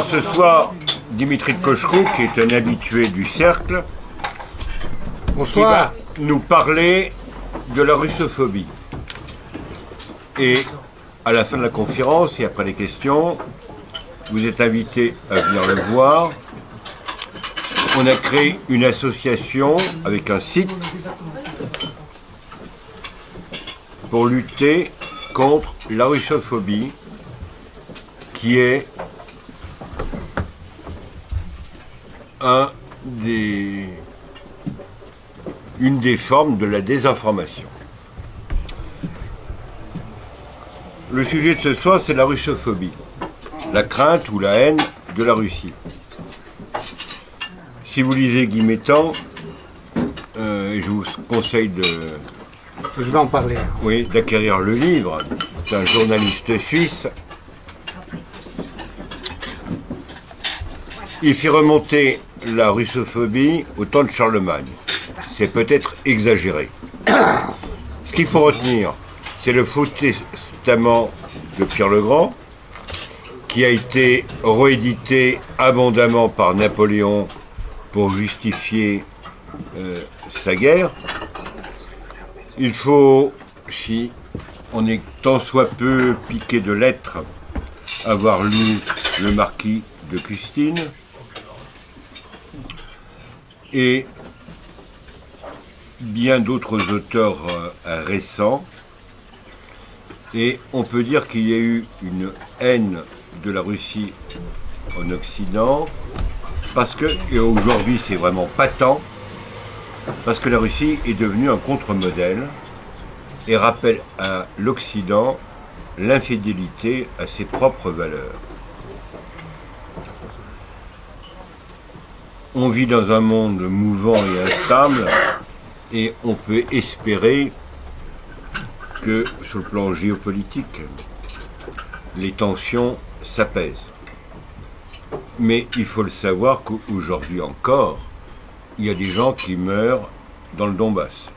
Ce soir, Dimitri de Cochereau, qui est un habitué du cercle, Bonsoir. qui va nous parler de la russophobie. Et à la fin de la conférence et après les questions, vous êtes invité à venir le voir. On a créé une association avec un site pour lutter contre la russophobie, qui est une des formes de la désinformation. Le sujet de ce soir, c'est la russophobie, la crainte ou la haine de la Russie. Si vous lisez Guy Métan, je vous conseille Je vais en parler. d'acquérir le livre d'un journaliste suisse. Il fit remonter la russophobie au temps de Charlemagne. C'est peut-être exagéré. Ce qu'il faut retenir, c'est le Faux Testament de Pierre le Grand, qui a été réédité abondamment par Napoléon pour justifier sa guerre. Il faut, si on est tant soit peu piqué de lettres, avoir lu le Marquis de Custine et bien d'autres auteurs récents. Et on peut dire qu'il y a eu une haine de la Russie en Occident, parce que, et aujourd'hui c'est vraiment patent, parce que la Russie est devenue un contre-modèle et rappelle à l'Occident l'infidélité à ses propres valeurs. On vit dans un monde mouvant et instable, et on peut espérer que sur le plan géopolitique, les tensions s'apaisent. Mais il faut le savoir qu'aujourd'hui encore, il y a des gens qui meurent dans le Donbass.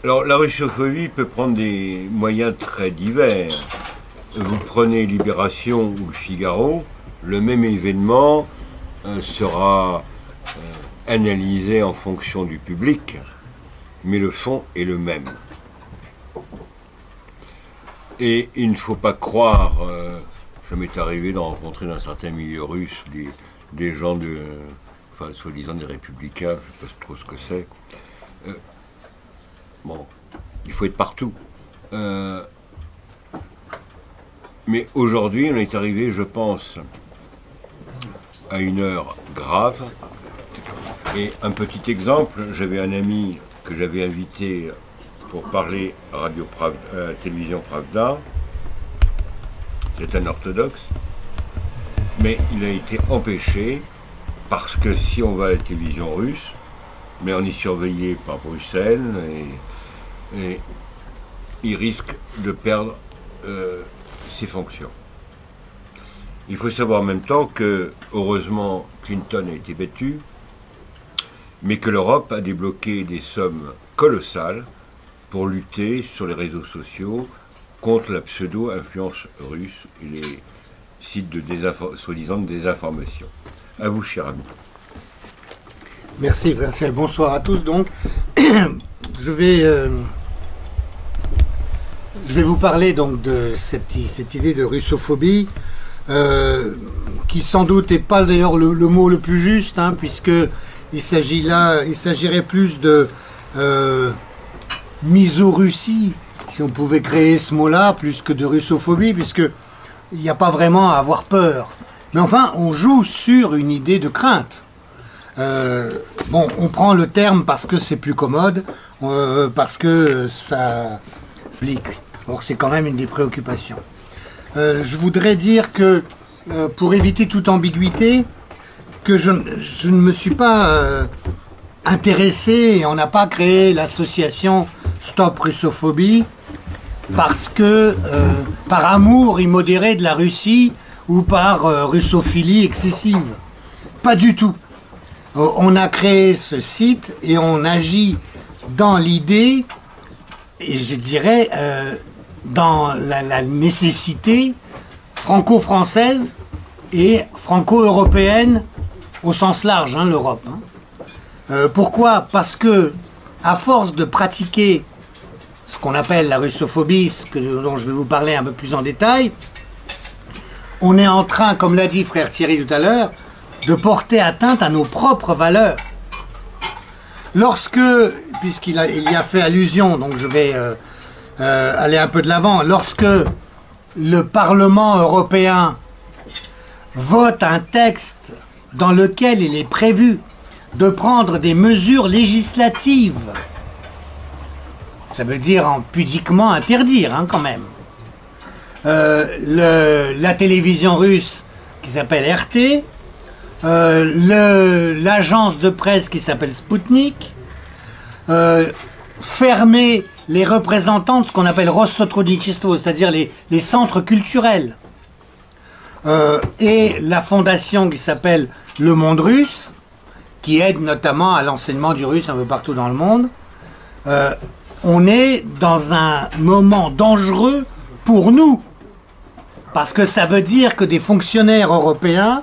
Alors la russophobie peut prendre des moyens très divers. Vous prenez Libération ou le Figaro, le même événement sera analysé en fonction du public, mais le fond est le même. Et il ne faut pas croire, ça m'est arrivé de rencontrer dans certains milieux russes des gens enfin soi-disant des républicains, je ne sais pas trop ce que c'est. Bon, il faut être partout. Mais aujourd'hui, on est arrivé, je pense, à une heure grave. Et un petit exemple, j'avais un ami que j'avais invité pour parler à la télévision Pravda. C'est un orthodoxe. Mais il a été empêché parce que si on va à la télévision russe, mais on est surveillé par Bruxelles et il risque de perdre ses fonctions. Il faut savoir en même temps que, heureusement, Clinton a été battu, mais que l'Europe a débloqué des sommes colossales pour lutter sur les réseaux sociaux contre la pseudo-influence russe et les sites de soi-disant de désinformation. À vous, cher ami. Merci, frère. Bonsoir à tous. Donc, je vais vous parler donc de cette idée de russophobie, qui sans doute n'est pas d'ailleurs le mot le plus juste, puisque il s'agirait plus de miso-Russie, si on pouvait créer ce mot-là, plus que de russophobie, puisque il n'y a pas vraiment à avoir peur. Mais enfin, on joue sur une idée de crainte. Bon, on prend le terme parce que c'est plus commode, parce que ça flique. Or, c'est quand même une des préoccupations. Je voudrais dire que, pour éviter toute ambiguïté, que je ne me suis pas intéressé, et on n'a pas créé l'association Stop Russophobie, parce que, par amour immodéré de la Russie, ou par russophilie excessive. Pas du tout. On a créé ce site et on agit dans l'idée, et je dirais, dans la nécessité franco-française et franco-européenne au sens large, hein, l'Europe. Hein. Pourquoi? Parce que, à force de pratiquer ce qu'on appelle la russophobie, dont je vais vous parler un peu plus en détail, on est en train, comme l'a dit frère Thierry tout à l'heure, de porter atteinte à nos propres valeurs. Lorsque, puisqu'il y a fait allusion, donc je vais aller un peu de l'avant, lorsque le Parlement européen vote un texte dans lequel il est prévu de prendre des mesures législatives, ça veut dire pudiquement interdire, hein, quand même. La télévision russe qui s'appelle RT, l'agence de presse qui s'appelle Sputnik, fermer les représentants de ce qu'on appelle Россотрудничество, c'est-à-dire les centres culturels, et la fondation qui s'appelle Le Monde Russe, qui aide notamment à l'enseignement du russe un peu partout dans le monde. On est dans un moment dangereux pour nous, parce que ça veut dire que des fonctionnaires européens,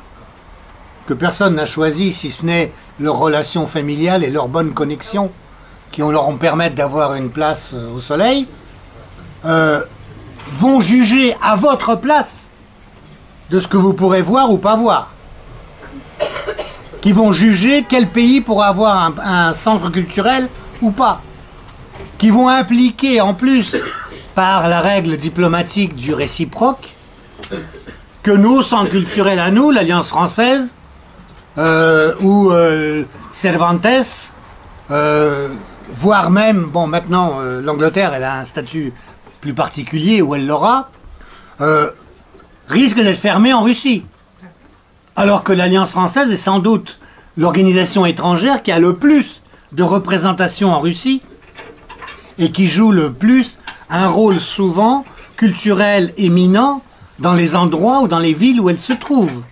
que personne n'a choisi si ce n'est leur relation familiale et leur bonne connexion, qui leur permettent d'avoir une place au soleil, vont juger à votre place de ce que vous pourrez voir ou pas voir. Qui vont juger quel pays pourra avoir un centre culturel ou pas. Qui vont impliquer en plus, par la règle diplomatique du réciproque, que nos centres culturels à nous, l'Alliance française, ou Cervantes, voire même, bon maintenant l'Angleterre elle a un statut plus particulier où elle l'aura, risque d'être fermée en Russie. Alors que l'Alliance française est sans doute l'organisation étrangère qui a le plus de représentation en Russie et qui joue le plus un rôle souvent culturel éminent dans les endroits ou dans les villes où elle se trouve.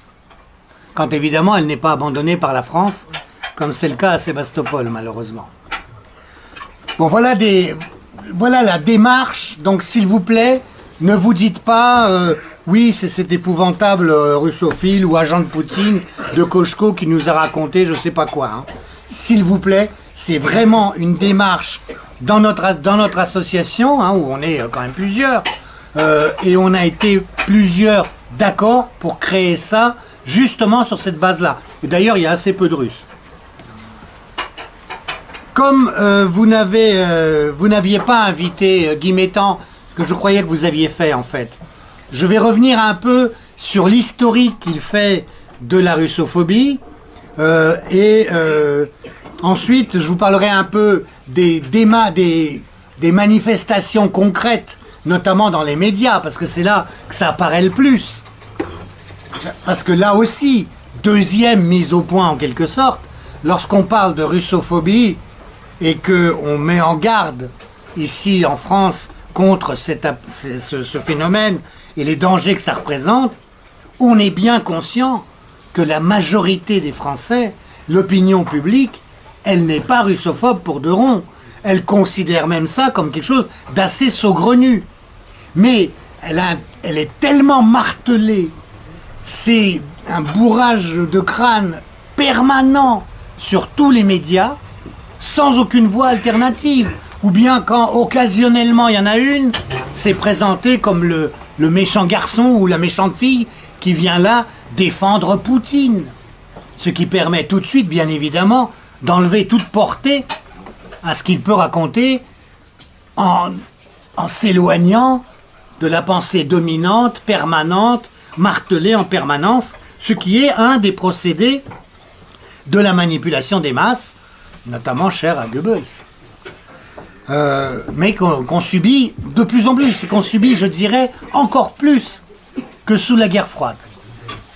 Quand évidemment elle n'est pas abandonnée par la France, comme c'est le cas à Sébastopol malheureusement. Bon, voilà la démarche, donc s'il vous plaît, ne vous dites pas oui, c'est cet épouvantable russophile ou agent de Poutine de Kochko qui nous a raconté je sais pas quoi. Hein. S'il vous plaît, c'est vraiment une démarche dans notre association, hein, où on est quand même plusieurs, et on a été plusieurs d'accord pour créer ça justement sur cette base-là. Et d'ailleurs, il y a assez peu de Russes. Comme vous n'aviez pas invité Guy Métan, ce que je croyais que vous aviez fait en fait, je vais revenir un peu sur l'historique qu'il fait de la russophobie, et ensuite je vous parlerai un peu des manifestations concrètes, notamment dans les médias, parce que c'est là que ça apparaît le plus. Parce que là aussi, deuxième mise au point en quelque sorte, lorsqu'on parle de russophobie et qu'on met en garde ici en France contre ce phénomène et les dangers que ça représente, on est bien conscient que la majorité des Français, l'opinion publique, elle n'est pas russophobe pour de rond. Elle considère même ça comme quelque chose d'assez saugrenu. Mais elle est tellement martelée, c'est un bourrage de crâne permanent sur tous les médias, sans aucune voix alternative. Ou bien quand occasionnellement il y en a une, c'est présenté comme le méchant garçon ou la méchante fille qui vient là défendre Poutine. Ce qui permet tout de suite, bien évidemment, d'enlever toute portée à ce qu'il peut raconter en s'éloignant de la pensée dominante, permanente, martelée en permanence, ce qui est un des procédés de la manipulation des masses, notamment cher à Goebbels. Mais qu'on subit de plus en plus, et qu'on subit, je dirais, encore plus que sous la guerre froide,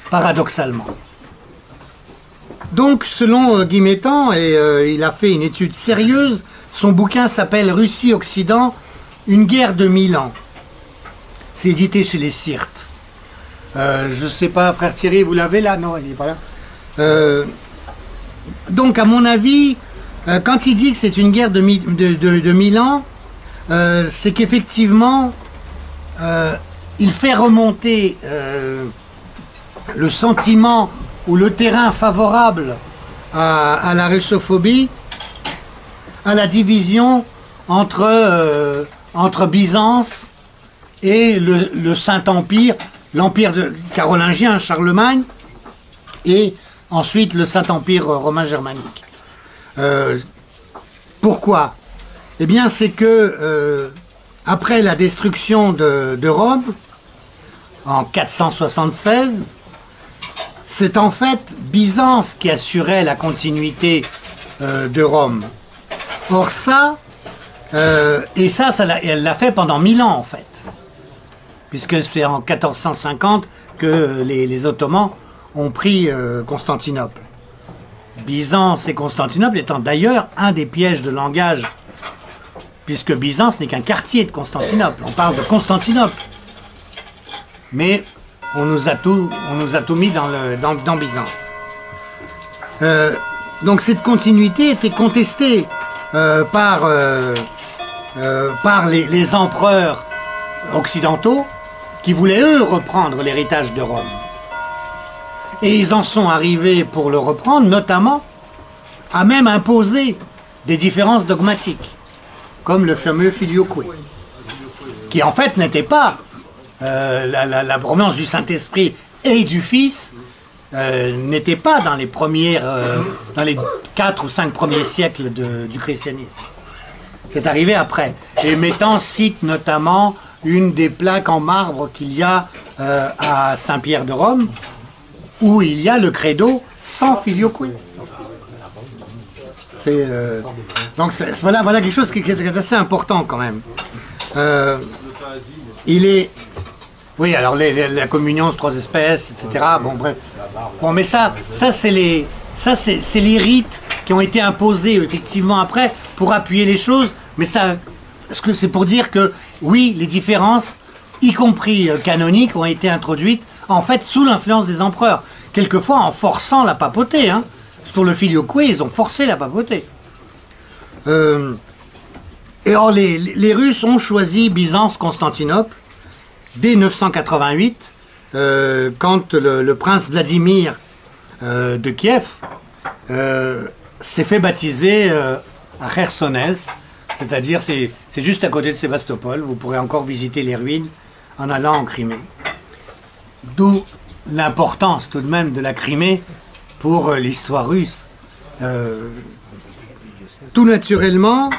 paradoxalement. Donc, selon Guy Métan, et il a fait une étude sérieuse, son bouquin s'appelle « Russie-Occident, une guerre de 1000 ans ». C'est édité chez les Sirtes. Je ne sais pas, frère Thierry, vous l'avez là? Non, il n'est pas là. Donc, à mon avis, quand il dit que c'est une guerre de 1000 ans, c'est qu'effectivement, il fait remonter le sentiment ou le terrain favorable à la russophobie à la division entre Byzance et le Saint-Empire, l'Empire carolingien, Charlemagne, et ensuite le Saint-Empire romain germanique. Pourquoi? Eh bien, c'est que après la destruction de Rome, en 476, c'est en fait Byzance qui assurait la continuité de Rome. Or ça, elle l'a fait pendant 1000 ans en fait, puisque c'est en 1450 que les Ottomans ont pris Constantinople. Byzance et Constantinople étant d'ailleurs un des pièges de langage, puisque Byzance n'est qu'un quartier de Constantinople. On parle de Constantinople, mais on nous a tout mis dans Byzance. Donc cette continuité était contestée par les empereurs occidentaux qui voulaient eux reprendre l'héritage de Rome. Et ils en sont arrivés pour le reprendre, notamment à même imposer des différences dogmatiques, comme le fameux filioque, qui en fait n'était pas la provenance du Saint-Esprit et du Fils, n'était pas dans les 4 ou 5 premiers siècles du christianisme. C'est arrivé après. Et Mettan cite notamment une des plaques en marbre qu'il y a à Saint-Pierre de Rome, où il y a le credo sans filioque. Donc voilà quelque chose qui est assez important quand même. Oui, alors la communion, 3 espèces, etc. Bon, bref. Bon, mais ça c'est les rites qui ont été imposés effectivement après pour appuyer les choses. Mais ça, c'est pour dire que oui, les différences, y compris canoniques, ont été introduites en fait sous l'influence des empereurs. Quelquefois en forçant la papauté. Hein. Pour le filioque, ils ont forcé la papauté. Et or, les Russes ont choisi Byzance-Constantinople dès 988, quand le prince Vladimir de Kiev s'est fait baptiser à Chersonèse, c'est-à-dire c'est juste à côté de Sébastopol. Vous pourrez encore visiter les ruines en allant en Crimée. D'où l'importance tout de même de la Crimée pour l'histoire russe. Tout naturellement,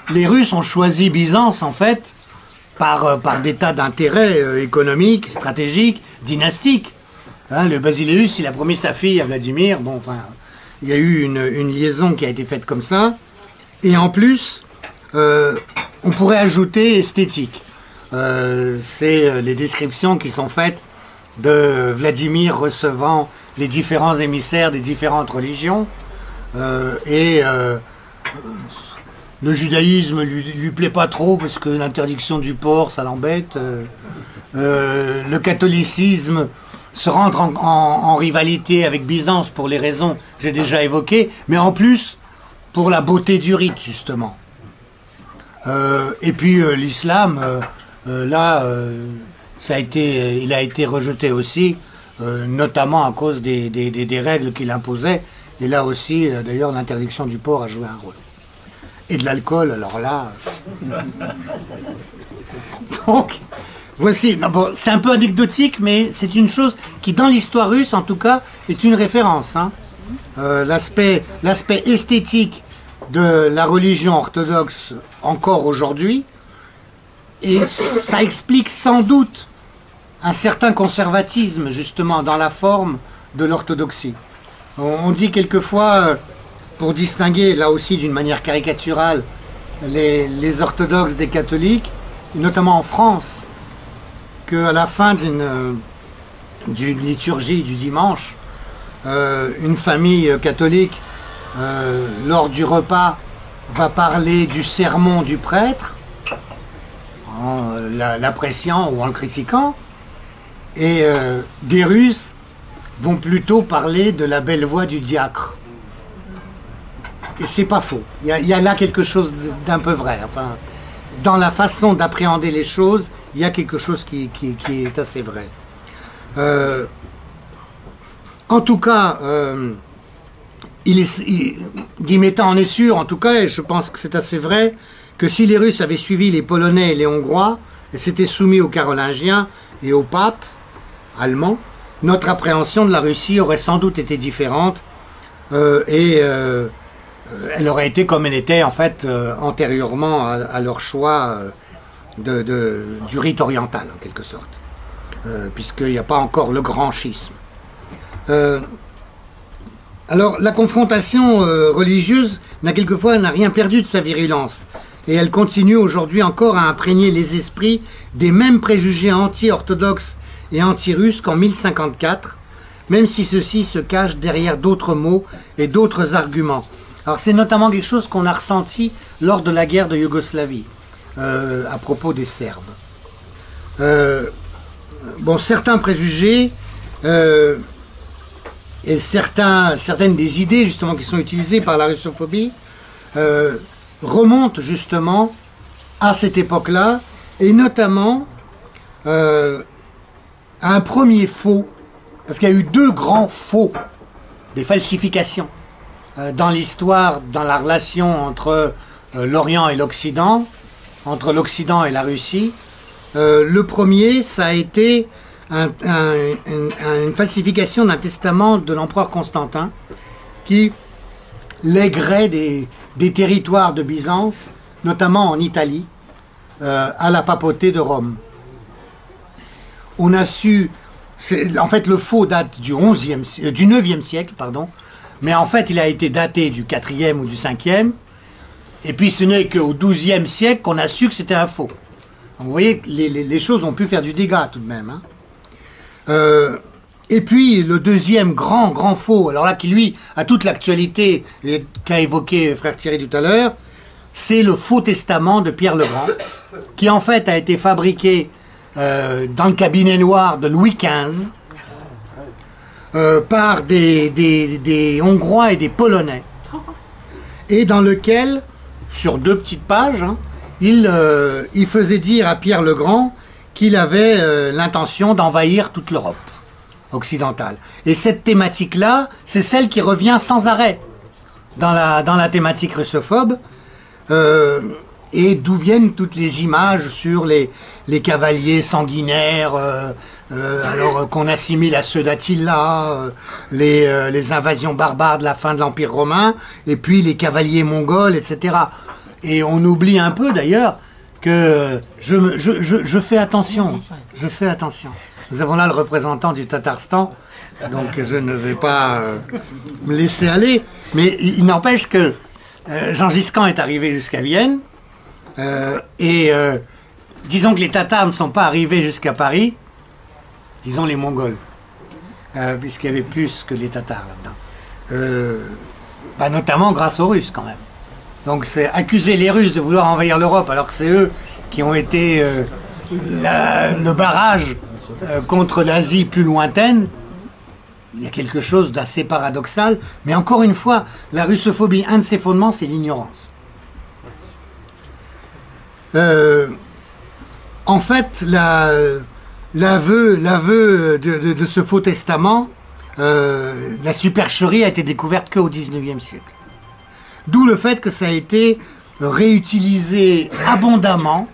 les Russes ont choisi Byzance en fait par des tas d'intérêts économiques, stratégiques, dynastiques. Hein, le Basileus, il a promis sa fille à Vladimir. Bon, enfin, il y a eu une liaison qui a été faite comme ça. Et en plus, on pourrait ajouter esthétique. C'est les descriptions qui sont faites de Vladimir recevant les différents émissaires des différentes religions. Le judaïsme lui plaît pas trop parce que l'interdiction du porc, ça l'embête. Le catholicisme se rentre en rivalité avec Byzance pour les raisons que j'ai déjà évoquées, mais en plus pour la beauté du rite, justement. Et puis l'islam, il a été rejeté aussi, notamment à cause des règles qu'il imposait. Et là aussi, d'ailleurs, l'interdiction du porc a joué un rôle. Et de l'alcool, alors là... Donc, voici... Bon, c'est un peu anecdotique, mais c'est une chose qui, dans l'histoire russe, en tout cas, est une référence. Hein. L'aspect esthétique de la religion orthodoxe, encore aujourd'hui, et ça explique sans doute un certain conservatisme, justement, dans la forme de l'orthodoxie. On dit quelquefois, pour distinguer, là aussi d'une manière caricaturale, les orthodoxes des catholiques, et notamment en France, qu'à la fin d'une liturgie du dimanche, une famille catholique, lors du repas, va parler du sermon du prêtre, en l'appréciant ou en le critiquant, et des Russes vont plutôt parler de la belle voix du diacre. Et c'est pas faux. Il y a là quelque chose d'un peu vrai. Enfin, dans la façon d'appréhender les choses il y a quelque chose qui est assez vrai. En tout cas, Gimeta en est sûr, en tout cas, et je pense que c'est assez vrai, que si les Russes avaient suivi les Polonais et les Hongrois, et s'étaient soumis aux Carolingiens et au pape allemand, notre appréhension de la Russie aurait sans doute été différente, elle aurait été comme elle était en fait antérieurement à leur choix du rite oriental en quelque sorte, puisqu'il n'y a pas encore le grand schisme. Alors la confrontation religieuse n'a rien perdu de sa virulence, et elle continue aujourd'hui encore à imprégner les esprits des mêmes préjugés anti-orthodoxes et anti-russes qu'en 1054, même si ceux-ci se cachent derrière d'autres mots et d'autres arguments. Alors c'est notamment quelque chose qu'on a ressenti lors de la guerre de Yougoslavie, à propos des Serbes. Bon, certains préjugés et certaines des idées justement qui sont utilisées par la russophobie remontent justement à cette époque-là, et notamment à un premier faux, parce qu'il y a eu deux grands faux, des falsifications, dans l'histoire, dans la relation entre l'Orient et l'Occident, entre l'Occident et la Russie. Le premier, ça a été une falsification d'un testament de l'empereur Constantin, qui léguerait des territoires de Byzance, notamment en Italie, à la papauté de Rome. On a su, en fait le faux date du 9e siècle, pardon, mais en fait il a été daté du 4e ou du 5e, et puis ce n'est qu'au 12e siècle qu'on a su que c'était un faux. Donc, vous voyez que les choses ont pu faire du dégât tout de même. Hein. Et puis le deuxième grand faux, alors là qui lui a toute l'actualité qu'a évoqué frère Thierry tout à l'heure, c'est le faux testament de Pierre le Grand, qui en fait a été fabriqué dans le cabinet noir de Louis XV par des Hongrois et des Polonais, et dans lequel, sur 2 petites pages, hein, il faisait dire à Pierre le Grand qu'il avait l'intention d'envahir toute l'Europe occidentale. Et cette thématique-là, c'est celle qui revient sans arrêt dans la thématique russophobe, et d'où viennent toutes les images sur les cavaliers sanguinaires, alors qu'on assimile à ceux d'Attila, les invasions barbares de la fin de l'Empire romain, et puis les cavaliers mongols, etc. Et on oublie un peu d'ailleurs que je fais attention, Nous avons là le représentant du Tatarstan, donc je ne vais pas me laisser aller, mais il n'empêche que Gengis Khan est arrivé jusqu'à Vienne, disons que les Tatars ne sont pas arrivés jusqu'à Paris, disons les Mongols, puisqu'il y avait plus que les Tatars là-dedans, notamment grâce aux Russes quand même. Donc c'est accuser les Russes de vouloir envahir l'Europe alors que c'est eux qui ont été le barrage contre l'Asie plus lointaine. Il y a quelque chose d'assez paradoxal, mais encore une fois, la russophobie, un de ses fondements, c'est l'ignorance. En fait, l'aveu de ce faux testament, la supercherie a été découverte qu'au XIXe siècle. D'où le fait que ça a été réutilisé abondamment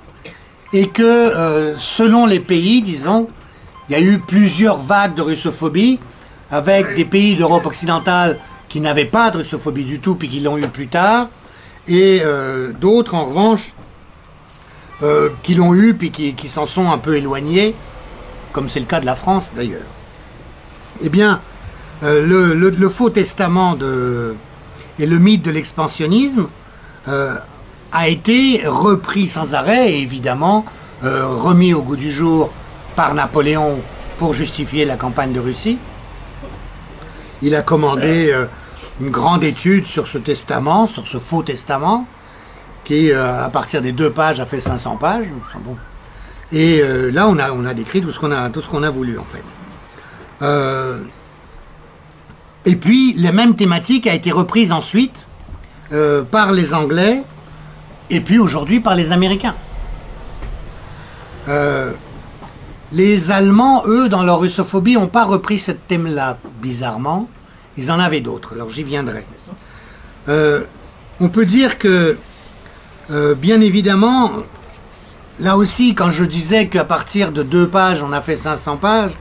et que, selon les pays, disons, il y a eu plusieurs vagues de russophobie, avec des pays d'Europe occidentale qui n'avaient pas de russophobie du tout, puis qui l'ont eu plus tard, et d'autres, en revanche, qui l'ont eu, puis qui s'en sont un peu éloignés, comme c'est le cas de la France, d'ailleurs. Eh bien, le faux testament et le mythe de l'expansionnisme a été repris sans arrêt, et évidemment remis au goût du jour par Napoléon pour justifier la campagne de Russie. Il a commandé une grande étude sur ce testament, sur ce faux testament, qui, à partir des 2 pages, a fait 500 pages. Enfin, bon. Et là, on a décrit tout ce qu'on a voulu, en fait. Et puis, la même thématique a été reprise ensuite par les Anglais, et puis aujourd'hui par les Américains. Les Allemands, eux, dans leur russophobie, n'ont pas repris ce thème-là, bizarrement. Ils en avaient d'autres, alors j'y viendrai. On peut dire que, bien évidemment, là aussi, quand je disais qu'à partir de 2 pages, on a fait 500 pages,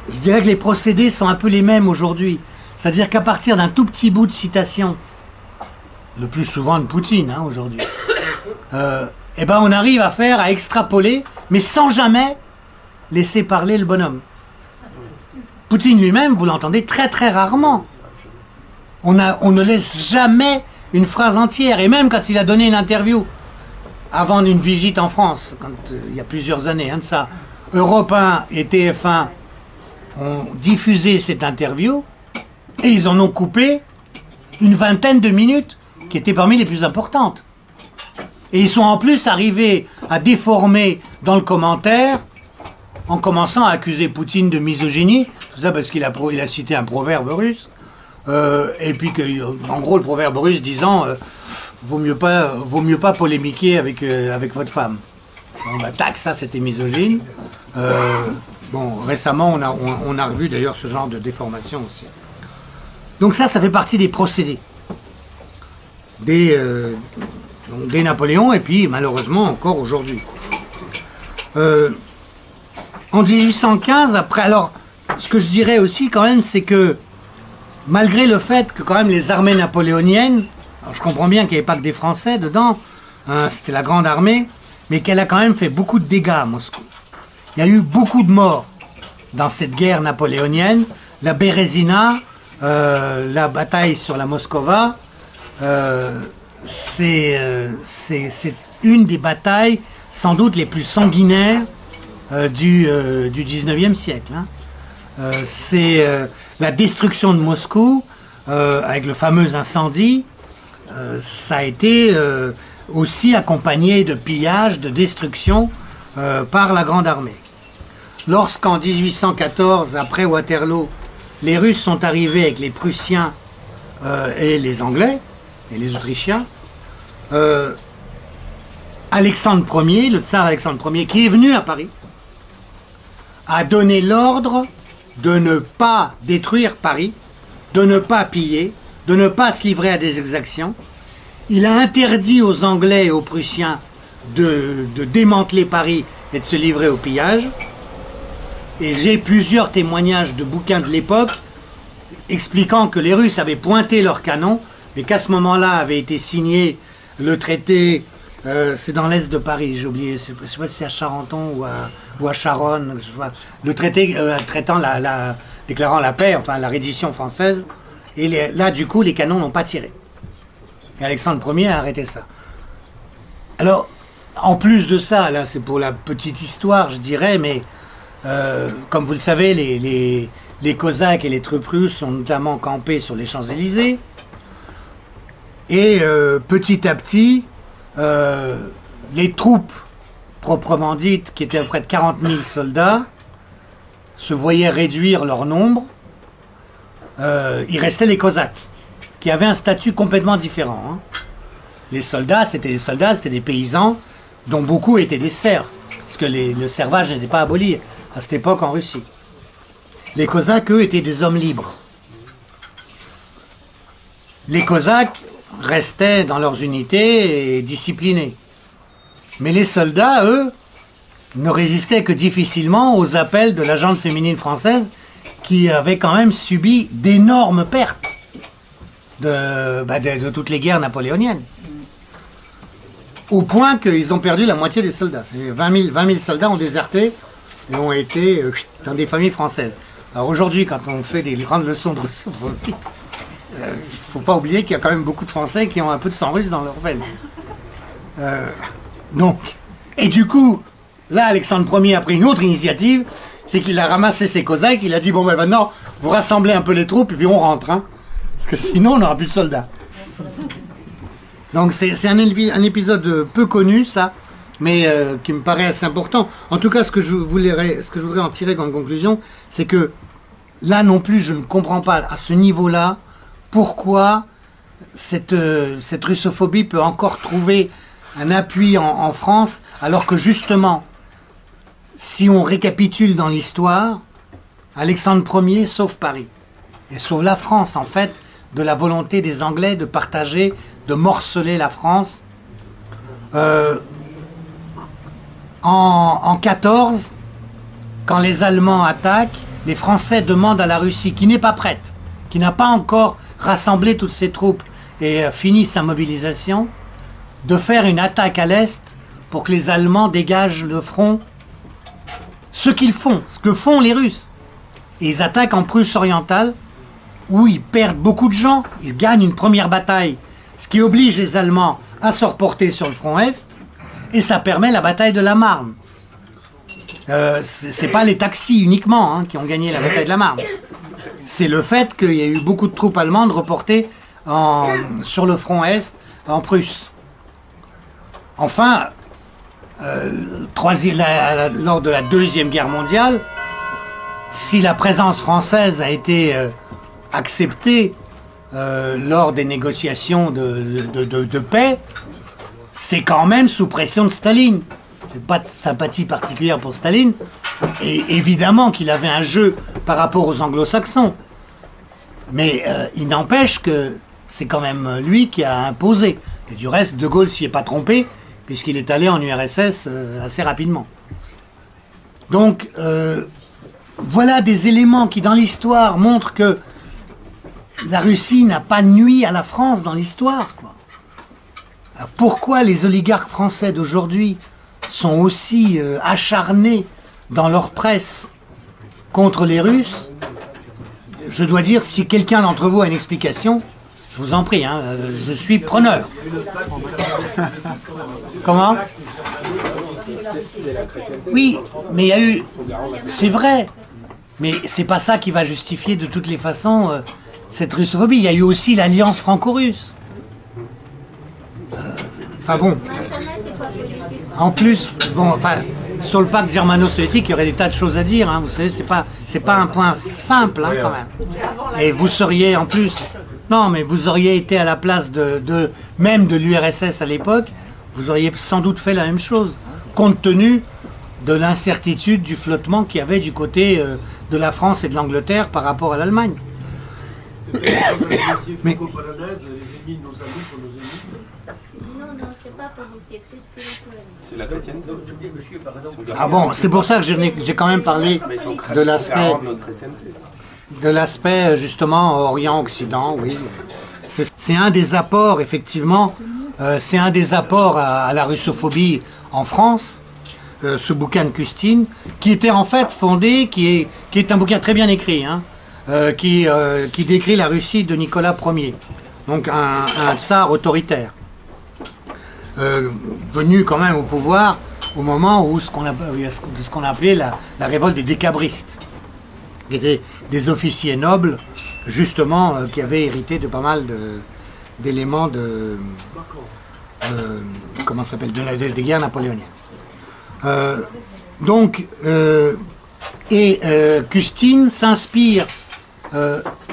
je dirais que les procédés sont un peu les mêmes aujourd'hui. C'est-à-dire qu'à partir d'un tout petit bout de citation, le plus souvent de Poutine, hein, aujourd'hui, eh ben on arrive à extrapoler, mais sans jamais laisser parler le bonhomme. Poutine lui-même, vous l'entendez très très rarement. On ne laisse jamais une phrase entière. Et même quand il a donné une interview avant une visite en France, il y a plusieurs années, hein, de ça, Europe 1 et TF1 ont diffusé cette interview et ils en ont coupé une vingtaine de minutes qui étaient parmi les plus importantes. Et ils sont en plus arrivés à déformer dans le commentaire en commençant à accuser Poutine de misogynie, tout ça parce qu'il a cité un proverbe russe, et puis en gros le proverbe russe disant vaut mieux pas polémiquer avec votre femme. Bon bah tac, ça c'était misogyne. Bon, récemment on a revu d'ailleurs ce genre de déformation aussi. Donc ça fait partie des procédés des Napoléons et puis malheureusement encore aujourd'hui. En 1815, après, alors, ce que je dirais aussi quand même, c'est que malgré le fait que quand même les armées napoléoniennes, alors je comprends bien qu'il n'y avait pas que des Français dedans, hein, c'était la grande armée, mais qu'elle a quand même fait beaucoup de dégâts à Moscou. Il y a eu beaucoup de morts dans cette guerre napoléonienne, la Bérésina, la bataille sur la Moskova, c'est une des batailles sans doute les plus sanguinaires du 19e siècle. Hein. C'est la destruction de Moscou avec le fameux incendie. Ça a été aussi accompagné de pillages, de destruction par la Grande Armée. Lorsqu'en 1814, après Waterloo, les Russes sont arrivés avec les Prussiens et les Anglais et les Autrichiens, Alexandre Ier, le tsar Alexandre Ier, qui est venu à Paris, a donné l'ordre de ne pas détruire Paris, de ne pas piller, de ne pas se livrer à des exactions. Il a interdit aux Anglais et aux Prussiens de démanteler Paris et de se livrer au pillage. Et j'ai plusieurs témoignages de bouquins de l'époque expliquant que les Russes avaient pointé leurs canons, mais qu'à ce moment-là avait été signé le traité, c'est dans l'est de Paris, j'ai oublié, je ne sais pas si c'est à Charenton ou à Charonne, le traité déclarant la paix, enfin la reddition française, et là du coup les canons n'ont pas tiré. Et Alexandre Ier a arrêté ça. Alors, en plus de ça, là c'est pour la petite histoire je dirais, mais comme vous le savez, les Cosaques et les troupes russes sont notamment campés sur les Champs-Élysées, et petit à petit, les troupes proprement dites, qui étaient à près de 40 000 soldats, se voyaient réduire leur nombre. Il restait les Cosaques, qui avaient un statut complètement différent. Hein. Les soldats, c'était des paysans, dont beaucoup étaient des serfs, parce que le servage n'était pas aboli à cette époque en Russie. Les Cosaques, eux, étaient des hommes libres. Les Cosaques restaient dans leurs unités et disciplinés. Mais les soldats, eux, ne résistaient que difficilement aux appels de la gente féminine française qui avait quand même subi d'énormes pertes de toutes les guerres napoléoniennes. Au point qu'ils ont perdu la moitié des soldats. 20 000 soldats ont déserté et ont été dans des familles françaises. Alors aujourd'hui, quand on fait des grandes leçons de russophobie, il ne faut pas oublier qu'il y a quand même beaucoup de Français qui ont un peu de sang russe dans leur veine. Et du coup, là, Alexandre Ier a pris une autre initiative, c'est qu'il a ramassé ses Cosaques, il a dit, bon ben maintenant, vous rassemblez un peu les troupes et puis on rentre, hein, parce que sinon on n'aura plus de soldats. Donc c'est un épisode peu connu, ça, mais qui me paraît assez important. En tout cas, ce que je voudrais en tirer comme conclusion, c'est que là non plus, je ne comprends pas à ce niveau-là pourquoi cette russophobie peut encore trouver un appui en France, alors que justement, si on récapitule dans l'histoire, Alexandre Ier sauve Paris et sauve la France, en fait, de la volonté des Anglais de partager, de morceler la France. En 14, quand les Allemands attaquent, les Français demandent à la Russie, qui n'est pas prête, qui n'a pas encore rassemblé toutes ses troupes et fini sa mobilisation, de faire une attaque à l'Est pour que les Allemands dégagent le front. Ce qu'ils font, ce que font les Russes. Et ils attaquent en Prusse orientale, où ils perdent beaucoup de gens, ils gagnent une première bataille, ce qui oblige les Allemands à se reporter sur le front Est, et ça permet la bataille de la Marne. C'est pas les taxis uniquement qui ont gagné la bataille de la Marne. C'est le fait qu'il y a eu beaucoup de troupes allemandes reportées sur le front Est, en Prusse. Enfin, lors de la Deuxième Guerre mondiale, si la présence française a été acceptée lors des négociations de paix, c'est quand même sous pression de Staline. Je n'ai pas de sympathie particulière pour Staline, et évidemment qu'il avait un jeu par rapport aux anglo-saxons. Mais il n'empêche que c'est quand même lui qui a imposé. Et du reste, De Gaulle s'y est pas trompé, puisqu'il est allé en URSS assez rapidement. Donc, voilà des éléments qui, dans l'histoire, montrent que la Russie n'a pas nui à la France dans l'histoire, quoi. Alors, pourquoi les oligarques français d'aujourd'hui sont aussi acharnés dans leur presse contre les Russes? Je dois dire, si quelqu'un d'entre vous a une explication, je vous en prie, je suis preneur. Comment? Oui, mais il y a eu... C'est vrai, mais c'est pas ça qui va justifier de toutes les façons cette russophobie. Il y a eu aussi l'alliance franco-russe. Enfin bon. En plus, bon, enfin, sur le pacte germano-soviétique, il y aurait des tas de choses à dire. Vous savez, c'est pas un point simple, quand même. Et vous seriez en plus... Non, mais vous auriez été à la place même de l'URSS à l'époque, vous auriez sans doute fait la même chose, compte tenu de l'incertitude du flottement qu'il y avait du côté de la France et de l'Angleterre par rapport à l'Allemagne. Mais... C'est la chrétienté. Ah bon, c'est pour ça que j'ai quand même parlé de l'aspect justement Orient-Occident, oui. C'est un des apports, effectivement, c'est un des apports à la russophobie en France, ce bouquin de Custine, qui était en fait fondé, qui est un bouquin très bien écrit, qui décrit la Russie de Nicolas Ier, donc un tsar autoritaire, venu quand même au pouvoir au moment où ce qu'on appelait la révolte des décabristes, qui étaient des officiers nobles, justement, qui avaient hérité de pas mal d'éléments comment ça s'appelle, des guerres napoléoniennes. Custine s'inspire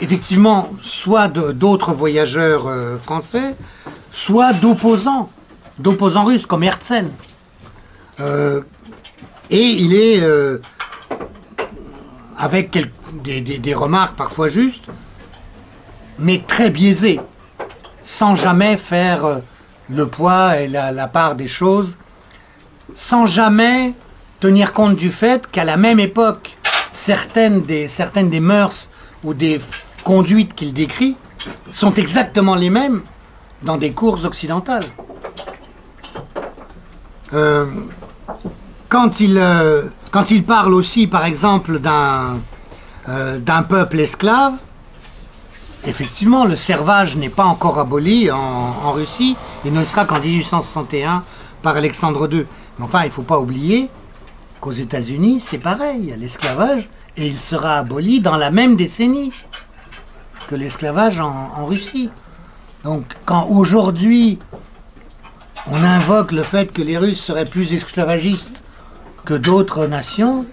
effectivement soit d'autres voyageurs français, soit d'opposants russes comme Herzen. Et il est avec des remarques parfois justes, mais très biaisées, sans jamais faire le poids et la part des choses, sans jamais tenir compte du fait qu'à la même époque, certaines des mœurs ou des conduites qu'il décrit sont exactement les mêmes dans des cours occidentales. Quand il parle aussi, par exemple, d'un peuple esclave, effectivement, le servage n'est pas encore aboli en Russie, et ne le sera qu'en 1861 par Alexandre II. Mais enfin, il ne faut pas oublier qu'aux États-Unis, c'est pareil, il y a l'esclavage, et il sera aboli dans la même décennie que l'esclavage en Russie. Donc, quand aujourd'hui, on invoque le fait que les Russes seraient plus esclavagistes que d'autres nations,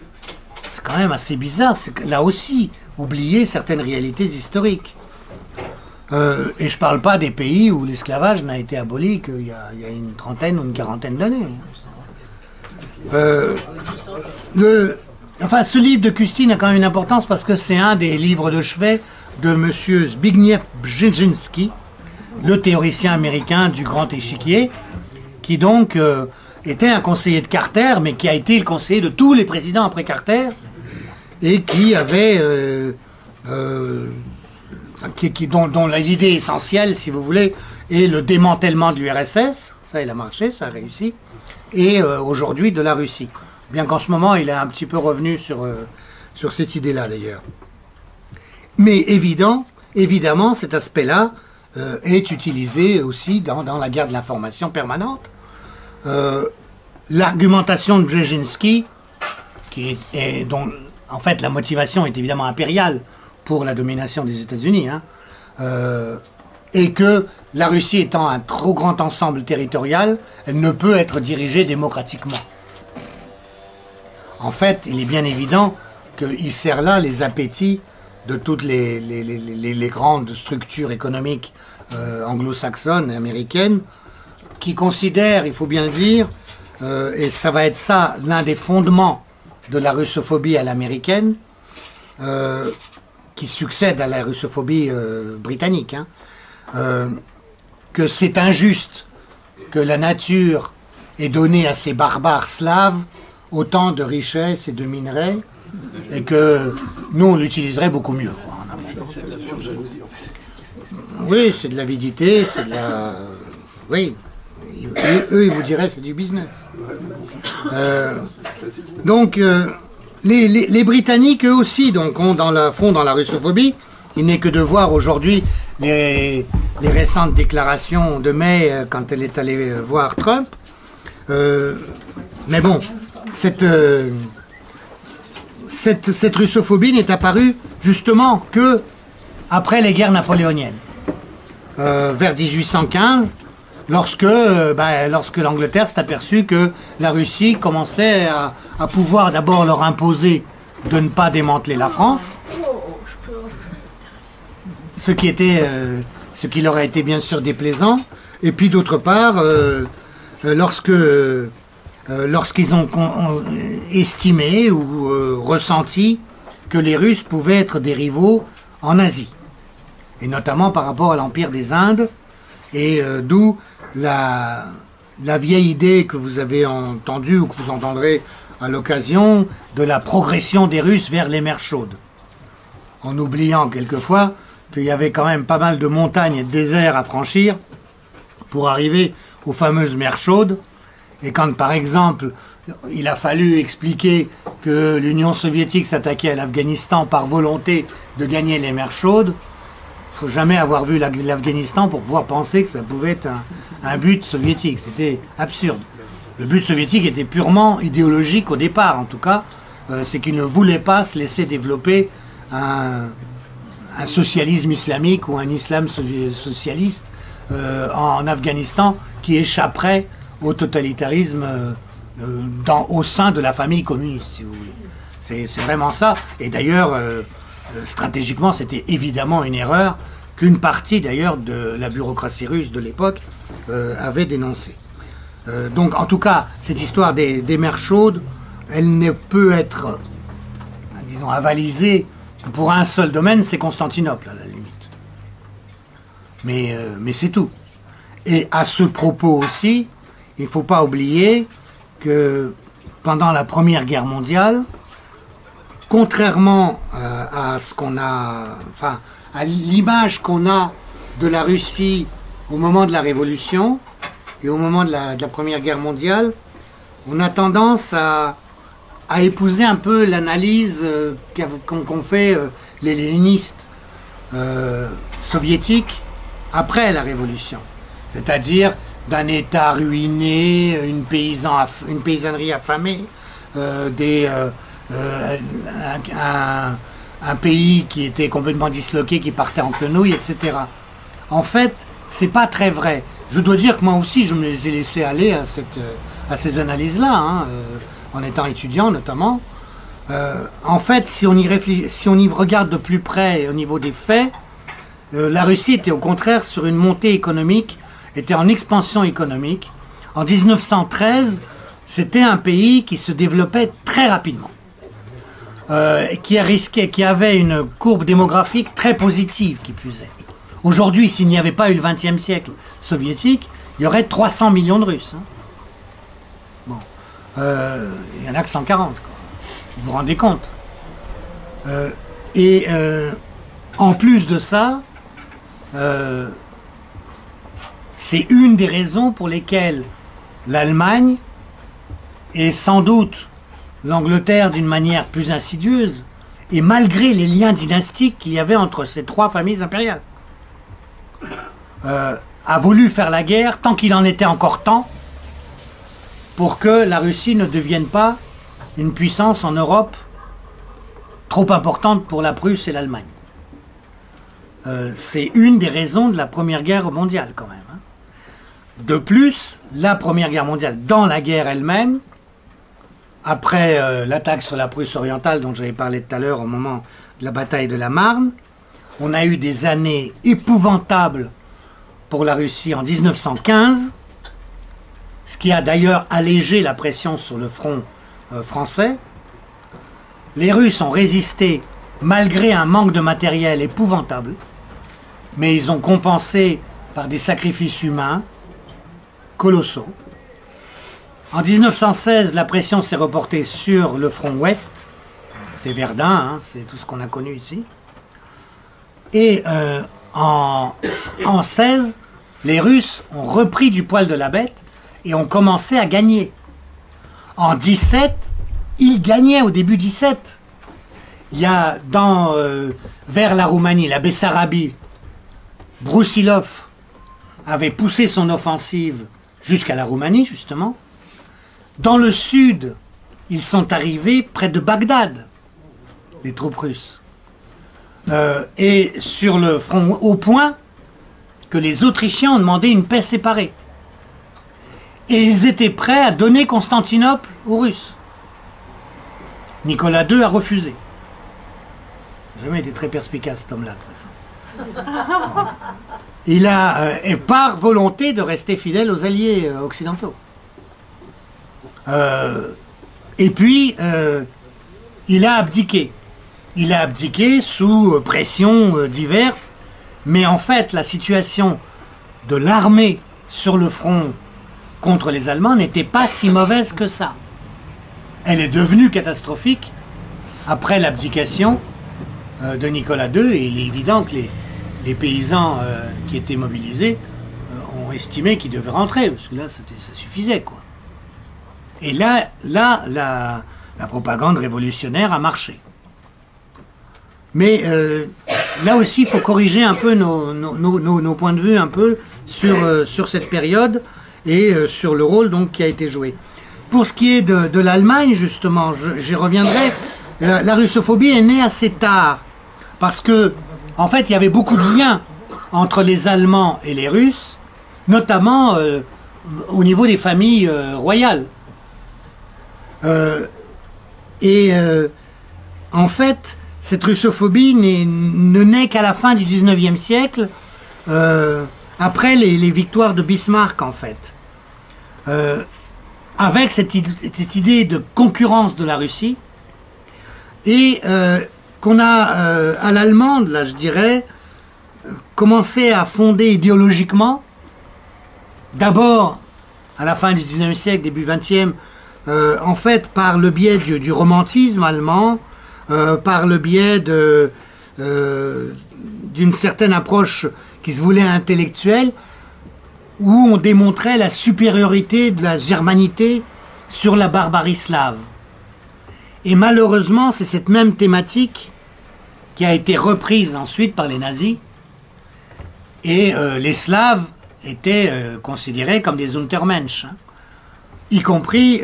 c'est quand même assez bizarre. C'est là aussi oublier certaines réalités historiques. Et je ne parle pas des pays où l'esclavage n'a été aboli qu'il y a une trentaine ou une quarantaine d'années. Enfin, ce livre de Custine a quand même une importance parce que c'est un des livres de chevet de M. Zbigniew Brzezinski, le théoricien américain du grand échiquier, qui donc était un conseiller de Carter, mais qui a été le conseiller de tous les présidents après Carter, et qui avait, dont l'idée essentielle, si vous voulez, est le démantèlement de l'URSS. Ça, il a marché, ça a réussi. Et aujourd'hui, de la Russie. Bien qu'en ce moment, il est un petit peu revenu sur cette idée-là, d'ailleurs. Mais évidemment, cet aspect-là est utilisé aussi dans la guerre de l'information permanente. L'argumentation de Brzezinski, dont en fait la motivation est évidemment impériale pour la domination des États-Unis, hein, et que la Russie étant un trop grand ensemble territorial, elle ne peut être dirigée démocratiquement. En fait, il est bien évident qu'il sert là les appétits de toutes les grandes structures économiques anglo-saxonnes et américaines, qui considèrent, il faut bien le dire, et ça va être ça l'un des fondements de la russophobie à l'américaine, qui succède à la russophobie britannique, hein, que c'est injuste que la nature ait donné à ces barbares slaves autant de richesses et de minerais, et que nous on l'utiliserait beaucoup mieux, quoi, en amont. Oui, c'est de l'avidité, c'est de la... Oui, eux ils vous diraient c'est du business. Donc les Britanniques eux aussi donc, font dans la russophobie. Il n'est que de voir aujourd'hui les récentes déclarations de May quand elle est allée voir Trump. Mais bon, cette russophobie n'est apparue justement que après les guerres napoléoniennes. Vers 1815, lorsque l'Angleterre s'est aperçue que la Russie commençait à pouvoir d'abord leur imposer de ne pas démanteler la France, ce qui leur a été bien sûr déplaisant, et puis d'autre part, lorsqu'ils ont estimé ou ressenti que les Russes pouvaient être des rivaux en Asie, et notamment par rapport à l'Empire des Indes, et d'où la vieille idée que vous avez entendue, ou que vous entendrez à l'occasion, de la progression des Russes vers les mers chaudes. En oubliant quelquefois qu'il y avait quand même pas mal de montagnes et de déserts à franchir pour arriver aux fameuses mers chaudes. Et quand, par exemple, il a fallu expliquer que l'Union soviétique s'attaquait à l'Afghanistan par volonté de gagner les mers chaudes, il ne faut jamais avoir vu l'Afghanistan pour pouvoir penser que ça pouvait être un but soviétique. C'était absurde. Le but soviétique était purement idéologique au départ, en tout cas. C'est qu'il ne voulait pas se laisser développer un socialisme islamique ou un islam socialiste en Afghanistan qui échapperait au totalitarisme au sein de la famille communiste, si vous voulez. C'est vraiment ça. Et d'ailleurs, stratégiquement, c'était évidemment une erreur qu'une partie d'ailleurs de la bureaucratie russe de l'époque avait dénoncée. Donc en tout cas, cette histoire des mers chaudes, elle ne peut être, disons, avalisée pour un seul domaine, c'est Constantinople à la limite. Mais c'est tout. Et à ce propos aussi, il ne faut pas oublier que pendant la Première Guerre mondiale, contrairement à ce qu'on a, enfin, à l'image qu'on a de la Russie au moment de la Révolution et au moment de la Première Guerre mondiale, on a tendance à épouser un peu l'analyse qu'ont fait les léninistes soviétiques après la Révolution. C'est-à-dire d'un État ruiné, une paysannerie affamée, un pays qui était complètement disloqué, qui partait en quenouille, etc. En fait, c'est pas très vrai. Je dois dire que moi aussi, je me les ai laissés aller à ces analyses-là, hein, en étant étudiant notamment. En fait, si on y regarde de plus près au niveau des faits, la Russie était au contraire sur une montée économique, était en expansion économique. En 1913, c'était un pays qui se développait très rapidement, qui avait une courbe démographique très positive, qui plus est. Aujourd'hui, s'il n'y avait pas eu le XXe siècle soviétique, il y aurait 300 millions de Russes. Hein. Bon. Il n'y en a que 140, quoi. Vous vous rendez compte? En plus de ça, c'est une des raisons pour lesquelles l'Allemagne et sans doute l'Angleterre d'une manière plus insidieuse, et malgré les liens dynastiques qu'il y avait entre ces trois familles impériales, a voulu faire la guerre tant qu'il en était encore temps pour que la Russie ne devienne pas une puissance en Europe trop importante pour la Prusse et l'Allemagne. C'est une des raisons de la Première Guerre mondiale quand même. Hein. De plus, la Première Guerre mondiale, dans la guerre elle-même, après l'attaque sur la Prusse orientale dont j'avais parlé tout à l'heure au moment de la bataille de la Marne, on a eu des années épouvantables pour la Russie en 1915, ce qui a d'ailleurs allégé la pression sur le front français. Les Russes ont résisté malgré un manque de matériel épouvantable, mais ils ont compensé par des sacrifices humains colossaux. En 1916, la pression s'est reportée sur le front ouest, c'est Verdun, hein, c'est tout ce qu'on a connu ici. Et en 16, les Russes ont repris du poil de la bête et ont commencé à gagner. En 17, ils gagnaient au début 17. Il y a vers la Roumanie, la Bessarabie, Broussilov avait poussé son offensive jusqu'à la Roumanie, justement. Dans le sud, ils sont arrivés près de Bagdad, les troupes russes. Et sur le front, au point que les Autrichiens ont demandé une paix séparée. Et ils étaient prêts à donner Constantinople aux Russes. Nicolas II a refusé. Il n'a jamais été très perspicace, cet homme-là, de toute façon. Voilà. Il a, et par volonté de rester fidèle aux alliés occidentaux. Et puis, il a abdiqué. Il a abdiqué sous pression diverses, mais en fait, la situation de l'armée sur le front contre les Allemands n'était pas si mauvaise que ça. Elle est devenue catastrophique après l'abdication de Nicolas II, et il est évident que les paysans qui étaient mobilisés ont estimé qu'ils devaient rentrer, parce que là, ça suffisait, quoi. Et là la propagande révolutionnaire a marché. Mais là aussi, il faut corriger un peu nos points de vue un peu sur cette période et sur le rôle donc, qui a été joué. Pour ce qui est de l'Allemagne, justement, j'y reviendrai, la russophobie est née assez tard, parce que, en fait, il y avait beaucoup de liens entre les Allemands et les Russes, notamment au niveau des familles royales. En fait, cette russophobie ne naît qu'à la fin du XIXe siècle, après les victoires de Bismarck, en fait. Avec cette idée de concurrence de la Russie, et qu'on a, à l'allemande, là, je dirais, commencé à fonder idéologiquement, d'abord, à la fin du XIXe siècle, début XXe, en fait, par le biais du romantisme allemand, par le biais d'une certaine approche qui se voulait intellectuelle, où on démontrait la supériorité de la germanité sur la barbarie slave. Et malheureusement, c'est cette même thématique qui a été reprise ensuite par les nazis, et les Slaves étaient considérés comme des Untermensch, hein, y compris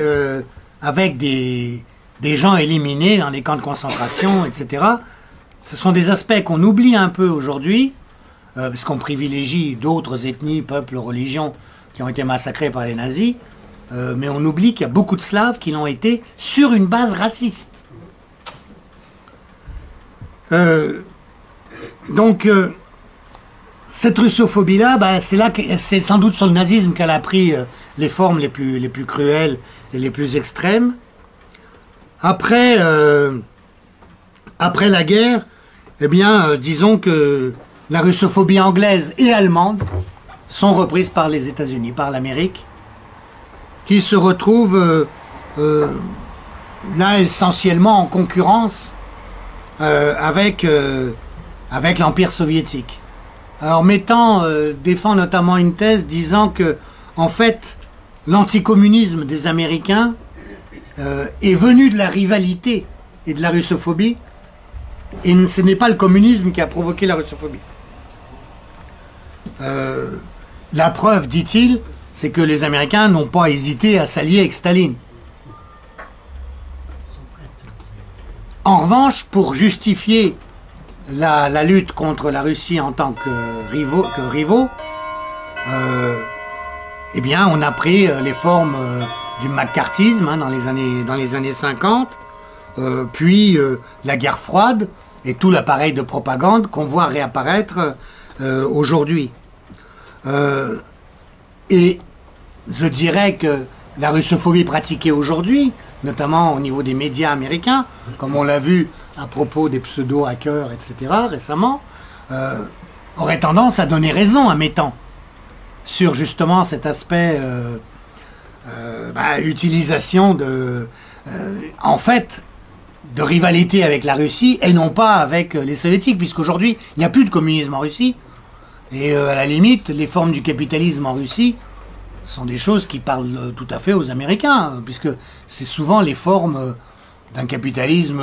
avec des gens éliminés dans les camps de concentration, etc. Ce sont des aspects qu'on oublie un peu aujourd'hui, parce qu'on privilégie d'autres ethnies, peuples, religions qui ont été massacrés par les nazis, mais on oublie qu'il y a beaucoup de Slaves qui l'ont été sur une base raciste. Donc, cette russophobie-là, c'est sans doute sur le nazisme qu'elle a pris les formes les plus cruelles et les plus extrêmes. Après la guerre, eh bien, disons que la russophobie anglaise et allemande sont reprises par les États-Unis, par l'Amérique, qui se retrouve là essentiellement en concurrence avec l'Empire soviétique. Alors défend notamment une thèse disant que, en fait, l'anticommunisme des Américains est venu de la rivalité et de la russophobie, et ce n'est pas le communisme qui a provoqué la russophobie. La preuve, dit-il, c'est que les Américains n'ont pas hésité à s'allier avec Staline. En revanche, pour justifier la lutte contre la Russie en tant que rivaux, eh bien, on a pris les formes du macartisme dans les années 50, puis la guerre froide et tout l'appareil de propagande qu'on voit réapparaître aujourd'hui. Et je dirais que la russophobie pratiquée aujourd'hui, notamment au niveau des médias américains, comme on l'a vu à propos des pseudo-hackers, etc., récemment, aurait tendance à donner raison à mes temps sur justement cet aspect utilisation en fait, de rivalité avec la Russie et non pas avec les soviétiques, puisqu'aujourd'hui, il n'y a plus de communisme en Russie. Et à la limite, les formes du capitalisme en Russie sont des choses qui parlent tout à fait aux Américains, puisque c'est souvent les formes d'un capitalisme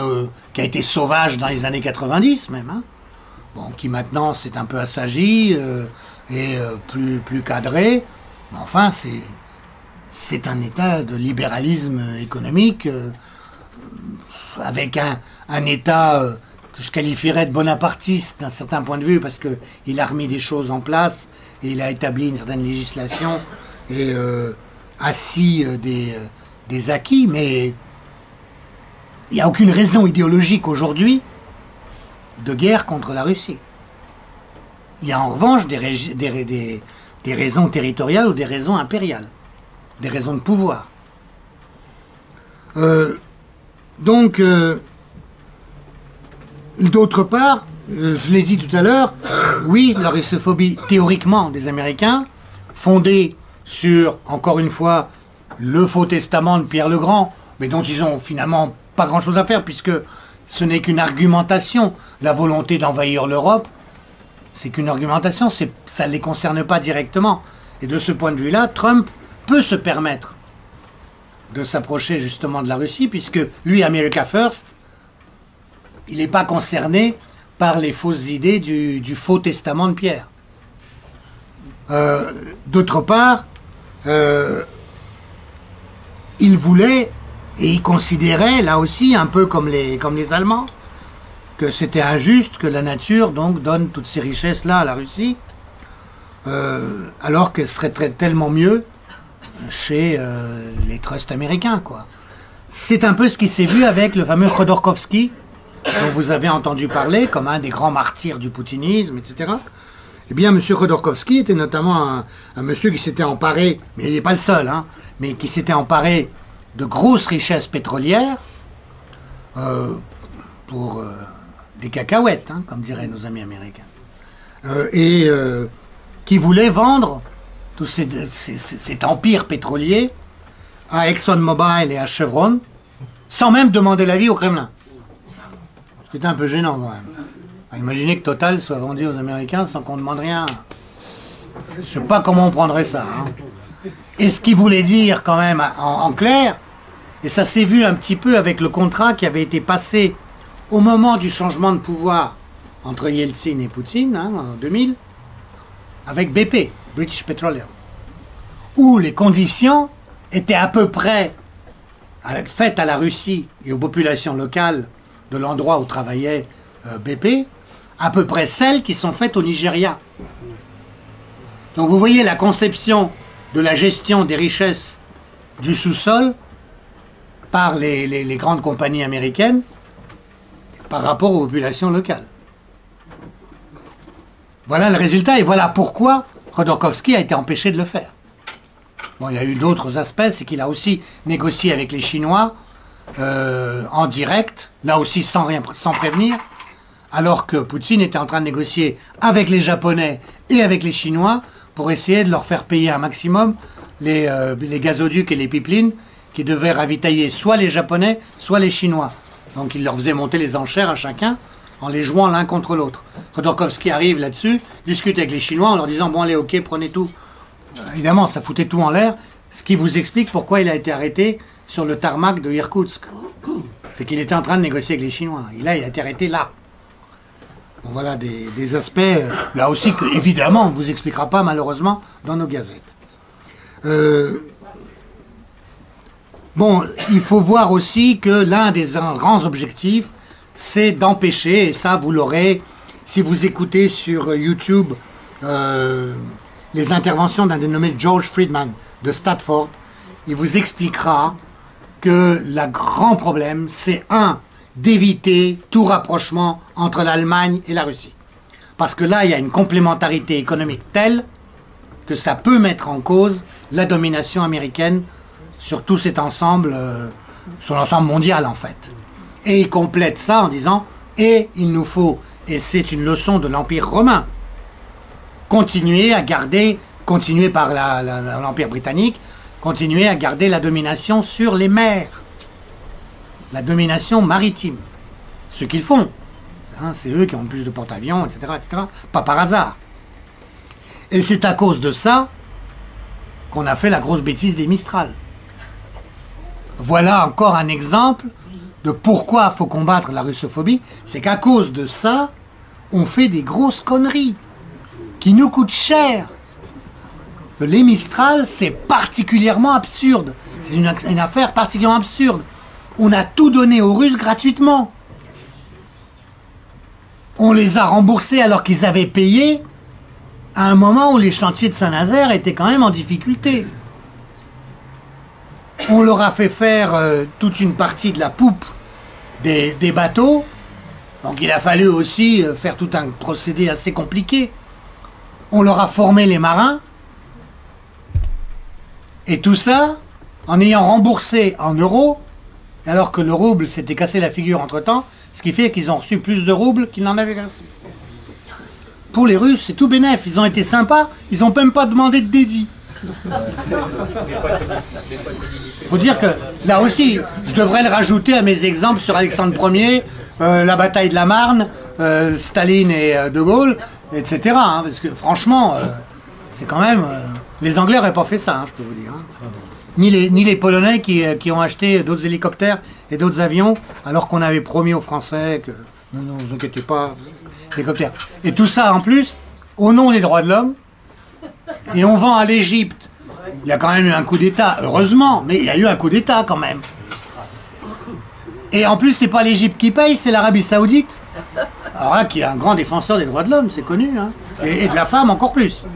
qui a été sauvage dans les années 90 même, hein. Bon, qui maintenant s'est un peu assagi et plus cadré. Mais enfin, c'est un état de libéralisme économique avec un état que je qualifierais de bonapartiste d'un certain point de vue, parce qu'il a remis des choses en place et il a établi une certaine législation et assis des acquis, mais il n'y a aucune raison idéologique aujourd'hui de guerre contre la Russie. Il y a en revanche des raisons territoriales ou des raisons impériales, des raisons de pouvoir. Donc, d'autre part, je l'ai dit tout à l'heure, oui, la russophobie théoriquement des Américains, fondée sur, encore une fois, le faux testament de Pierre le Grand, mais dont ils ont finalement pas grand-chose à faire, puisque ce n'est qu'une argumentation. La volonté d'envahir l'Europe, c'est qu'une argumentation, ça ne les concerne pas directement. Et de ce point de vue-là, Trump peut se permettre de s'approcher justement de la Russie, puisque lui, America First, il n'est pas concerné par les fausses idées du faux testament de Pierre. D'autre part, il voulait, et il considérait, là aussi, un peu comme les Allemands, que c'était injuste que la nature donc donne toutes ces richesses-là à la Russie, alors qu'elle serait tellement mieux chez les trusts américains, quoi. C'est un peu ce qui s'est vu avec le fameux Khodorkovsky, dont vous avez entendu parler comme un des grands martyrs du poutinisme, etc. Eh bien, M. Khodorkovsky était notamment un monsieur qui s'était emparé, mais il n'est pas le seul, hein, mais qui s'était emparé de grosses richesses pétrolières pour des cacahuètes, hein, comme diraient nos amis américains, et qui voulait vendre tout cet empire pétrolier à ExxonMobil et à Chevron, sans même demander l'avis au Kremlin. C'était un peu gênant quand même. Imaginez que Total soit vendu aux Américains sans qu'on demande rien. Je ne sais pas comment on prendrait ça. Hein. Et ce qu'il voulait dire quand même en clair, et ça s'est vu un petit peu avec le contrat qui avait été passé au moment du changement de pouvoir entre Yeltsin et Poutine, hein, en 2000, avec BP, British Petroleum, où les conditions étaient à peu près faites à la Russie et aux populations locales de l'endroit où travaillait BP, à peu près celles qui sont faites au Nigeria. Donc vous voyez la conception de la gestion des richesses du sous-sol par les grandes compagnies américaines par rapport aux populations locales. Voilà le résultat et voilà pourquoi Khodorkovsky a été empêché de le faire. Bon, il y a eu d'autres aspects, c'est qu'il a aussi négocié avec les Chinois en direct, là aussi sans prévenir, alors que Poutine était en train de négocier avec les Japonais et avec les Chinois pour essayer de leur faire payer un maximum les gazoducs et les pipelines qui devaient ravitailler soit les Japonais, soit les Chinois. Donc il leur faisait monter les enchères à chacun en les jouant l'un contre l'autre. Khodorkovsky arrive là-dessus, discute avec les Chinois en leur disant « Bon allez, ok, prenez tout ». Évidemment, ça foutait tout en l'air, ce qui vous explique pourquoi il a été arrêté sur le tarmac de Irkoutsk. C'est qu'il était en train de négocier avec les Chinois. Et là, il a été arrêté là. Donc voilà des aspects, là aussi, que évidemment, on ne vous expliquera pas malheureusement dans nos gazettes. Bon, il faut voir aussi que l'un des grands objectifs, c'est d'empêcher, et ça vous l'aurez, si vous écoutez sur YouTube les interventions d'un dénommé George Friedman de Stanford, il vous expliquera que le grand problème, c'est d'éviter tout rapprochement entre l'Allemagne et la Russie. Parce que là, il y a une complémentarité économique telle que ça peut mettre en cause la domination américaine sur tout cet ensemble, sur l'ensemble mondial en fait. Et il complète ça en disant « Et il nous faut, et c'est une leçon de l'Empire romain, continuer par l'Empire britannique, continuer à garder la domination sur les mers, la domination maritime. Ce qu'ils font. Hein, c'est eux qui ont le plus de porte-avions, etc., etc. Pas par hasard. Et c'est à cause de ça qu'on a fait la grosse bêtise des Mistral. Voilà encore un exemple de pourquoi il faut combattre la russophobie. C'est qu'à cause de ça, on fait des grosses conneries qui nous coûtent cher. Les Mistral, c'est particulièrement absurde. C'est une affaire particulièrement absurde. On a tout donné aux Russes gratuitement. On les a remboursés alors qu'ils avaient payé à un moment où les chantiers de Saint-Nazaire étaient quand même en difficulté. On leur a fait faire toute une partie de la poupe des bateaux. Donc il a fallu aussi faire tout un procédé assez compliqué. On leur a formé les marins. Et tout ça en ayant remboursé en euros, alors que le rouble s'était cassé la figure entre-temps, ce qui fait qu'ils ont reçu plus de roubles qu'ils n'en avaient versé. Pour les Russes, c'est tout bénef. Ils ont été sympas, ils n'ont même pas demandé de dédit. Il faut dire que, là aussi, je devrais le rajouter à mes exemples sur Alexandre Ier, la bataille de la Marne, Staline et De Gaulle, etc. Hein, parce que franchement, c'est quand même... les Anglais n'auraient pas fait ça, hein, je peux vous dire. Hein. Ni les Polonais qui ont acheté d'autres hélicoptères et d'autres avions, alors qu'on avait promis aux Français que... Non, ne vous inquiétez pas, hélicoptères. Et tout ça, en plus, au nom des droits de l'homme, et on vend à l'Égypte. Il y a quand même eu un coup d'État, heureusement, mais il y a eu un coup d'État quand même. Et en plus, c'est pas l'Égypte qui paye, c'est l'Arabie Saoudite. Alors là, qui est un grand défenseur des droits de l'homme, c'est connu, hein. Et de la femme encore plus.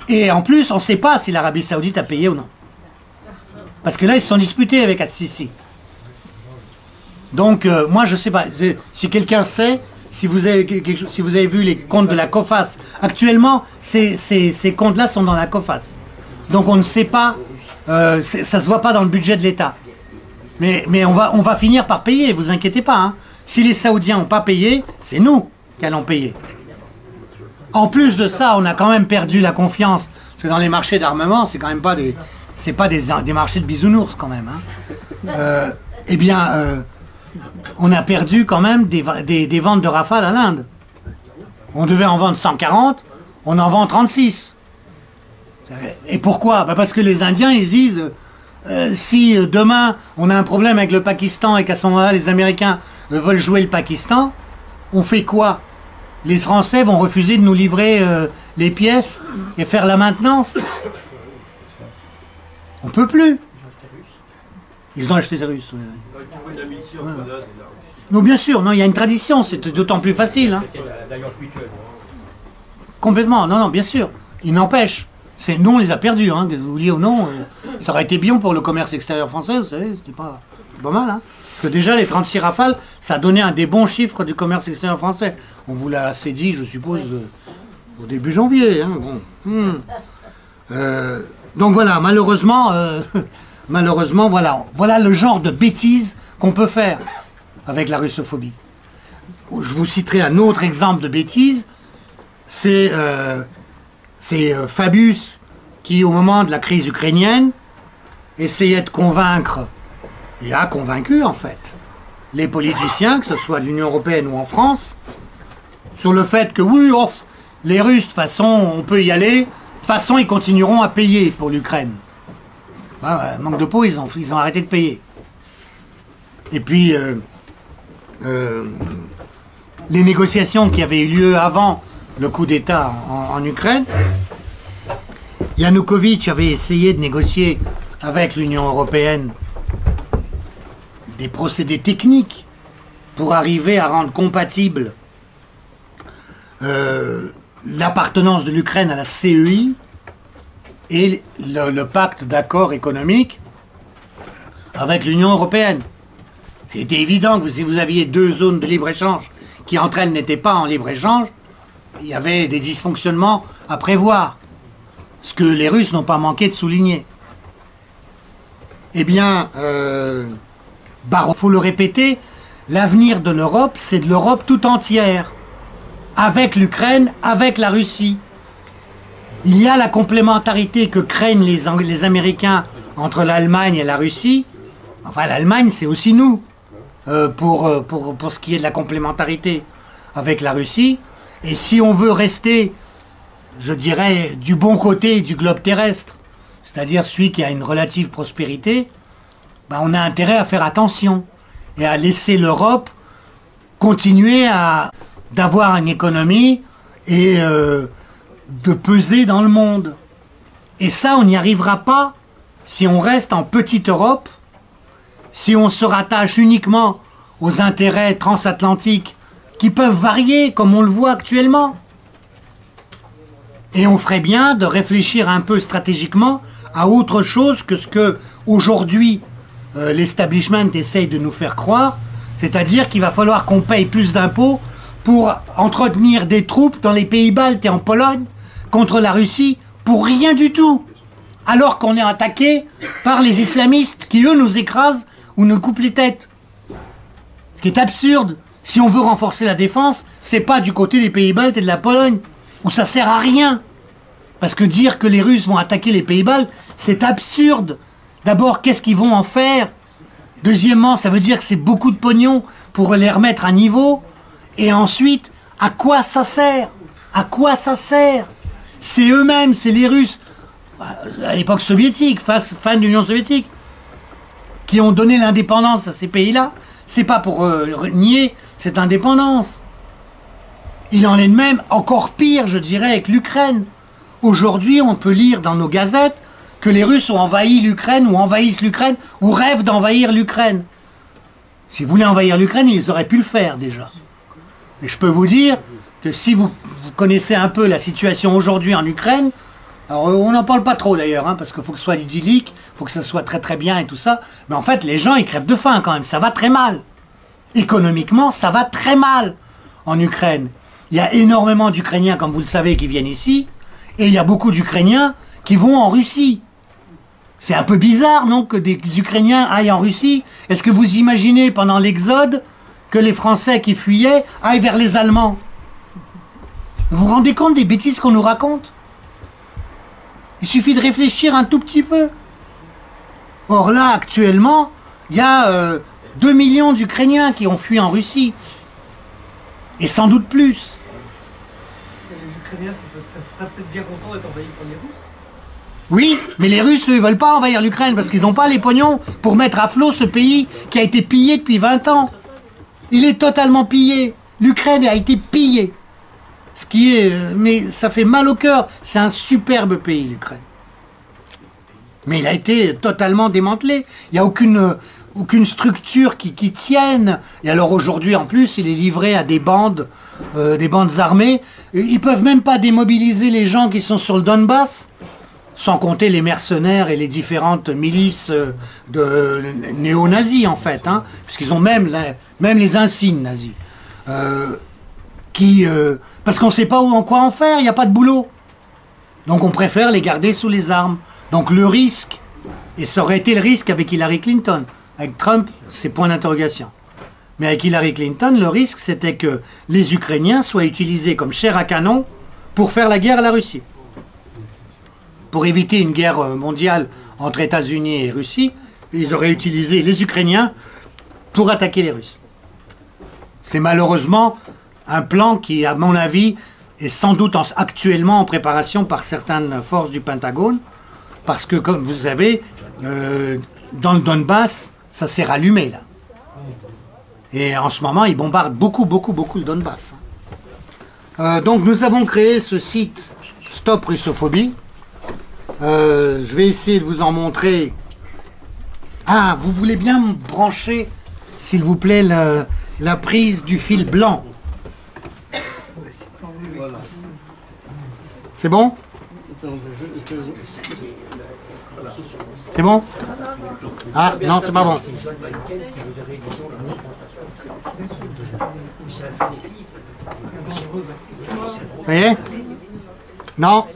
Et en plus, on ne sait pas si l'Arabie Saoudite a payé ou non. Parce que là, ils se sont disputés avec Al-Sisi. Donc, moi, je ne sais pas. Si quelqu'un sait, si vous avez vu les comptes de la COFAS, actuellement, ces comptes-là sont dans la COFAS. Donc, on ne sait pas, ça ne se voit pas dans le budget de l'État. Mais on va finir par payer, vous inquiétez pas. Hein. Si les Saoudiens n'ont pas payé, c'est nous qui allons payer. En plus de ça, on a quand même perdu la confiance. Parce que dans les marchés d'armement, c'est quand même pas des marchés de bisounours quand même. Hein. On a perdu quand même des ventes de Rafale à l'Inde. On devait en vendre 140, on en vend 36. Et pourquoi? Parce que les Indiens, ils disent, si demain on a un problème avec le Pakistan et qu'à ce moment-là les Américains veulent jouer le Pakistan, on fait quoi? Les Français vont refuser de nous livrer les pièces et faire la maintenance. On ne peut plus. Ils ont acheté les Russes. Ouais. Non, bien sûr, non, il y a une tradition, c'est d'autant plus facile. Hein. Complètement, non, bien sûr. Il n'empêche, Nous, on les a perdus, hein, que vous vouliez ou non. Ça aurait été bien pour le commerce extérieur français, vous savez, c'était pas mal. Hein. Parce que déjà, les 36 Rafales, ça a donné un des bons chiffres du commerce extérieur français. On vous l'a assez dit, je suppose, au début janvier. Hein, bon. Donc voilà, malheureusement, voilà le genre de bêtises qu'on peut faire avec la russophobie. Je vous citerai un autre exemple de bêtise, c'est Fabius qui, au moment de la crise ukrainienne, essayait de convaincre, et a convaincu en fait, les politiciens, que ce soit de l'Union européenne ou en France, sur le fait que oui, les Russes, de toute façon, on peut y aller, de toute façon, ils continueront à payer pour l'Ukraine. Manque de peau, ils ont arrêté de payer. Et puis, les négociations qui avaient eu lieu avant le coup d'État en Ukraine, Yanukovych avait essayé de négocier avec l'Union européenne des procédés techniques pour arriver à rendre compatible l'appartenance de l'Ukraine à la CEI et le pacte d'accord économique avec l'Union européenne. C'était évident que si vous aviez deux zones de libre-échange qui entre elles n'étaient pas en libre-échange, il y avait des dysfonctionnements à prévoir, ce que les Russes n'ont pas manqué de souligner. Eh bien, il faut le répéter, l'avenir de l'Europe, c'est de l'Europe tout entière, avec l'Ukraine, avec la Russie. Il y a la complémentarité que craignent les Américains entre l'Allemagne et la Russie. Enfin, l'Allemagne, c'est aussi nous, pour ce qui est de la complémentarité avec la Russie. Et si on veut rester, je dirais, du bon côté du globe terrestre, c'est-à-dire celui qui a une relative prospérité, on a intérêt à faire attention et à laisser l'Europe continuer d'avoir une économie et de peser dans le monde. Et ça, on n'y arrivera pas si on reste en petite Europe, si on se rattache uniquement aux intérêts transatlantiques qui peuvent varier, comme on le voit actuellement. Et on ferait bien de réfléchir un peu stratégiquement à autre chose que ce que, aujourd'hui, l'establishment essaye de nous faire croire, c'est-à-dire qu'il va falloir qu'on paye plus d'impôts pour entretenir des troupes dans les pays baltes et en Pologne contre la Russie pour rien du tout, alors qu'on est attaqué par les islamistes qui, eux, nous écrasent ou nous coupent les têtes. Ce qui est absurde. Si on veut renforcer la défense, c'est pas du côté des pays baltes et de la Pologne, où ça sert à rien. Parce que dire que les Russes vont attaquer les pays baltes, c'est absurde. D'abord, qu'est-ce qu'ils vont en faire? Deuxièmement, ça veut dire que c'est beaucoup de pognon pour les remettre à niveau. Et ensuite, à quoi ça sert? À quoi ça sert? C'est eux-mêmes, c'est les Russes, à l'époque soviétique, fin de l'Union soviétique, qui ont donné l'indépendance à ces pays-là. C'est pas pour nier cette indépendance. Il en est de même, encore pire, je dirais, avec l'Ukraine. Aujourd'hui, on peut lire dans nos gazettes que les Russes ont envahi l'Ukraine, ou envahissent l'Ukraine, ou rêvent d'envahir l'Ukraine. S'ils voulaient envahir l'Ukraine, ils auraient pu le faire déjà. Et je peux vous dire que si vous connaissez un peu la situation aujourd'hui en Ukraine, alors on n'en parle pas trop d'ailleurs, hein, parce qu'il faut que ce soit idyllique, il faut que ça soit très très bien et tout ça, mais en fait les gens ils crèvent de faim quand même, ça va très mal. Économiquement, ça va très mal en Ukraine. Il y a énormément d'Ukrainiens, comme vous le savez, qui viennent ici, et il y a beaucoup d'Ukrainiens qui vont en Russie. C'est un peu bizarre, non, que des Ukrainiens aillent en Russie. Est-ce que vous imaginez pendant l'exode que les Français qui fuyaient aillent vers les Allemands? Vous vous rendez compte des bêtises qu'on nous raconte? Il suffit de réfléchir un tout petit peu. Or là, actuellement, il y a 2 millions d'Ukrainiens qui ont fui en Russie. Et sans doute plus. Les Ukrainiens seraient peut-être bien contents d'être envahis par les Russes. Oui, mais les Russes, eux, ils veulent pas envahir l'Ukraine parce qu'ils n'ont pas les pognons pour mettre à flot ce pays qui a été pillé depuis 20 ans. Il est totalement pillé. L'Ukraine a été pillée. Ce qui est... mais ça fait mal au cœur. C'est un superbe pays, l'Ukraine. Mais il a été totalement démantelé. Il n'y a aucune structure qui tienne. Et alors aujourd'hui, en plus, il est livré à des bandes armées. Ils ne peuvent même pas démobiliser les gens qui sont sur le Donbass. sans compter les mercenaires et les différentes milices de néo-nazis en fait, hein, puisqu'ils ont même les insignes nazis. Parce qu'on ne sait pas en quoi en faire, il n'y a pas de boulot. Donc on préfère les garder sous les armes. Donc le risque, et ça aurait été le risque avec Hillary Clinton, avec Trump, c'est point d'interrogation. Mais avec Hillary Clinton, le risque c'était que les Ukrainiens soient utilisés comme chair à canon pour faire la guerre à la Russie. Pour éviter une guerre mondiale entre États-Unis et Russie, ils auraient utilisé les Ukrainiens pour attaquer les Russes. C'est malheureusement un plan qui, à mon avis, est sans doute actuellement en préparation par certaines forces du Pentagone, parce que, comme vous savez, dans le Donbass, ça s'est rallumé, là. Et en ce moment, ils bombardent beaucoup le Donbass. Donc nous avons créé ce site Stop Russophobie. Je vais essayer de vous en montrer. Ah, vous voulez bien me brancher, s'il vous plaît, la prise du fil blanc. C'est bon? C'est bon? Ah, non, c'est pas bon. Ça y est? Non?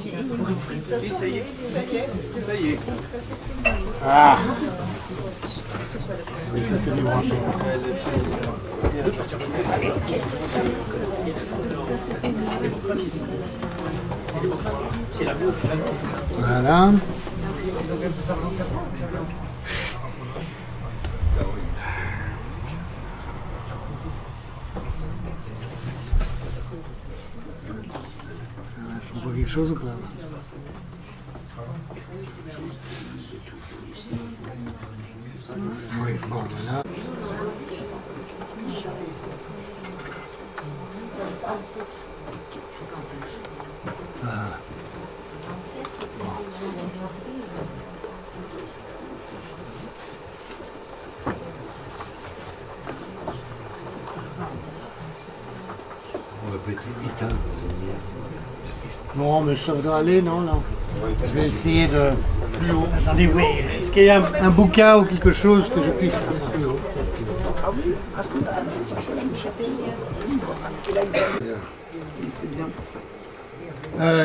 Ah. Oui, ça c'est débranché. Voilà. Je vois quelque chose ou quoi? Oui, bon, voilà. Voilà. Non, mais ça doit aller, non, non. Je vais essayer de... Plus haut. Attendez, oui. Est-ce qu'il y a un bouquin ou quelque chose que je puisse faire plus haut?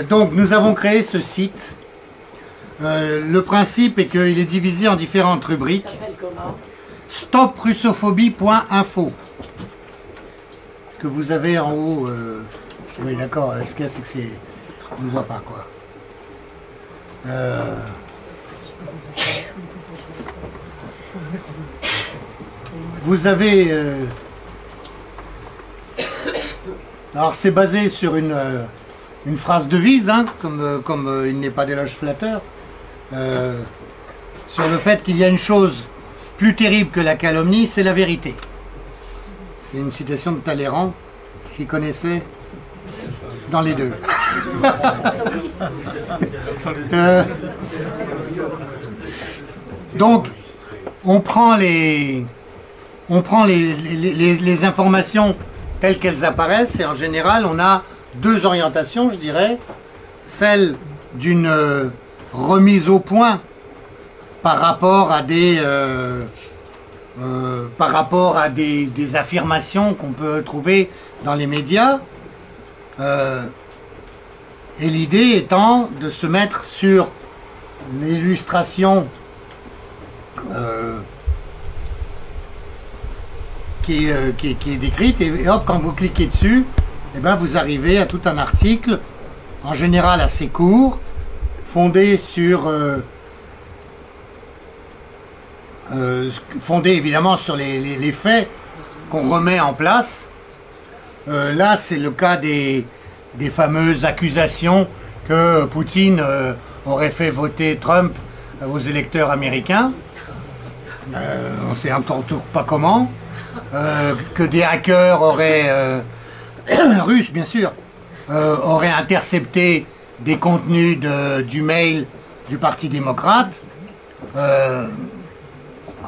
Donc, nous avons créé ce site. Le principe est qu'il est divisé en différentes rubriques. Stoprussophobie.info. Ce que vous avez en haut... Oui, d'accord. Ce qu'il y a, c'est que c'est... On ne voit pas, quoi. Vous avez... Alors, c'est basé sur une phrase devise, hein, comme il n'est pas d'éloge flatteur, sur le fait qu'il y a une chose plus terrible que la calomnie, c'est la vérité. C'est une citation de Talleyrand, qui connaissait dans les deux. Donc, on prend les informations telles qu'elles apparaissent, et en général, on a deux orientations, je dirais. Celle d'une remise au point par rapport à des affirmations qu'on peut trouver dans les médias. Et l'idée étant de se mettre sur l'illustration qui est décrite, et hop, quand vous cliquez dessus, eh ben, vous arrivez à tout un article, en général assez court, fondé évidemment sur les faits qu'on remet en place. Là, c'est le cas des fameuses accusations que Poutine aurait fait voter Trump aux électeurs américains. On ne sait encore pas comment. Que des hackers auraient, russes bien sûr, auraient intercepté des contenus du mail du Parti démocrate,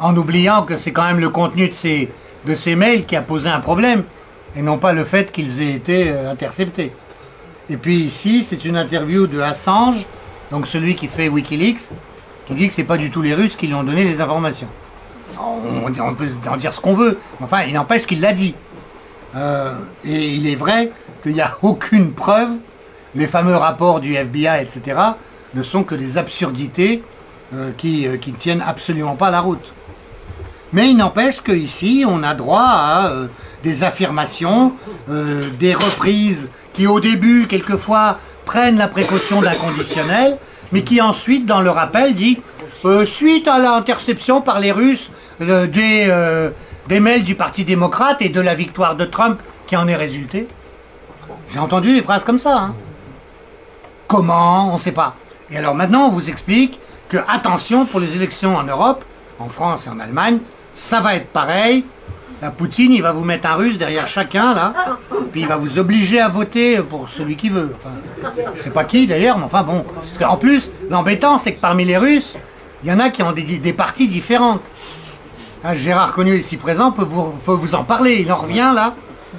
en oubliant que c'est quand même le contenu de ces mails qui a posé un problème, et non pas le fait qu'ils aient été interceptés. Et puis ici, c'est une interview de Assange, donc celui qui fait Wikileaks, qui dit que c'est pas du tout les Russes qui lui ont donné les informations. On peut en dire ce qu'on veut, mais enfin, il n'empêche qu'il l'a dit. Et il est vrai qu'il n'y a aucune preuve, les fameux rapports du FBI, etc., ne sont que des absurdités qui ne tiennent absolument pas la route. Mais il n'empêche qu'ici, on a droit à des affirmations, des reprises qui, au début, quelquefois, prennent la précaution d'un conditionnel, mais qui ensuite, dans le rappel, dit suite à l'interception par les Russes des mails du Parti démocrate et de la victoire de Trump qui en est résultée. J'ai entendu des phrases comme ça. Hein. Comment? On ne sait pas. Et alors maintenant, on vous explique que, attention, pour les élections en Europe, en France et en Allemagne, ça va être pareil. La Poutine, il va vous mettre un Russe derrière chacun, là, puis il va vous obliger à voter pour celui qui veut. Enfin, je sais pas qui d'ailleurs, mais enfin bon. Parce qu'en plus, l'embêtant, c'est que parmi les Russes, il y en a qui ont des partis différentes. Ah, Gérard Connu, ici présent, peut vous en parler. Il en revient là.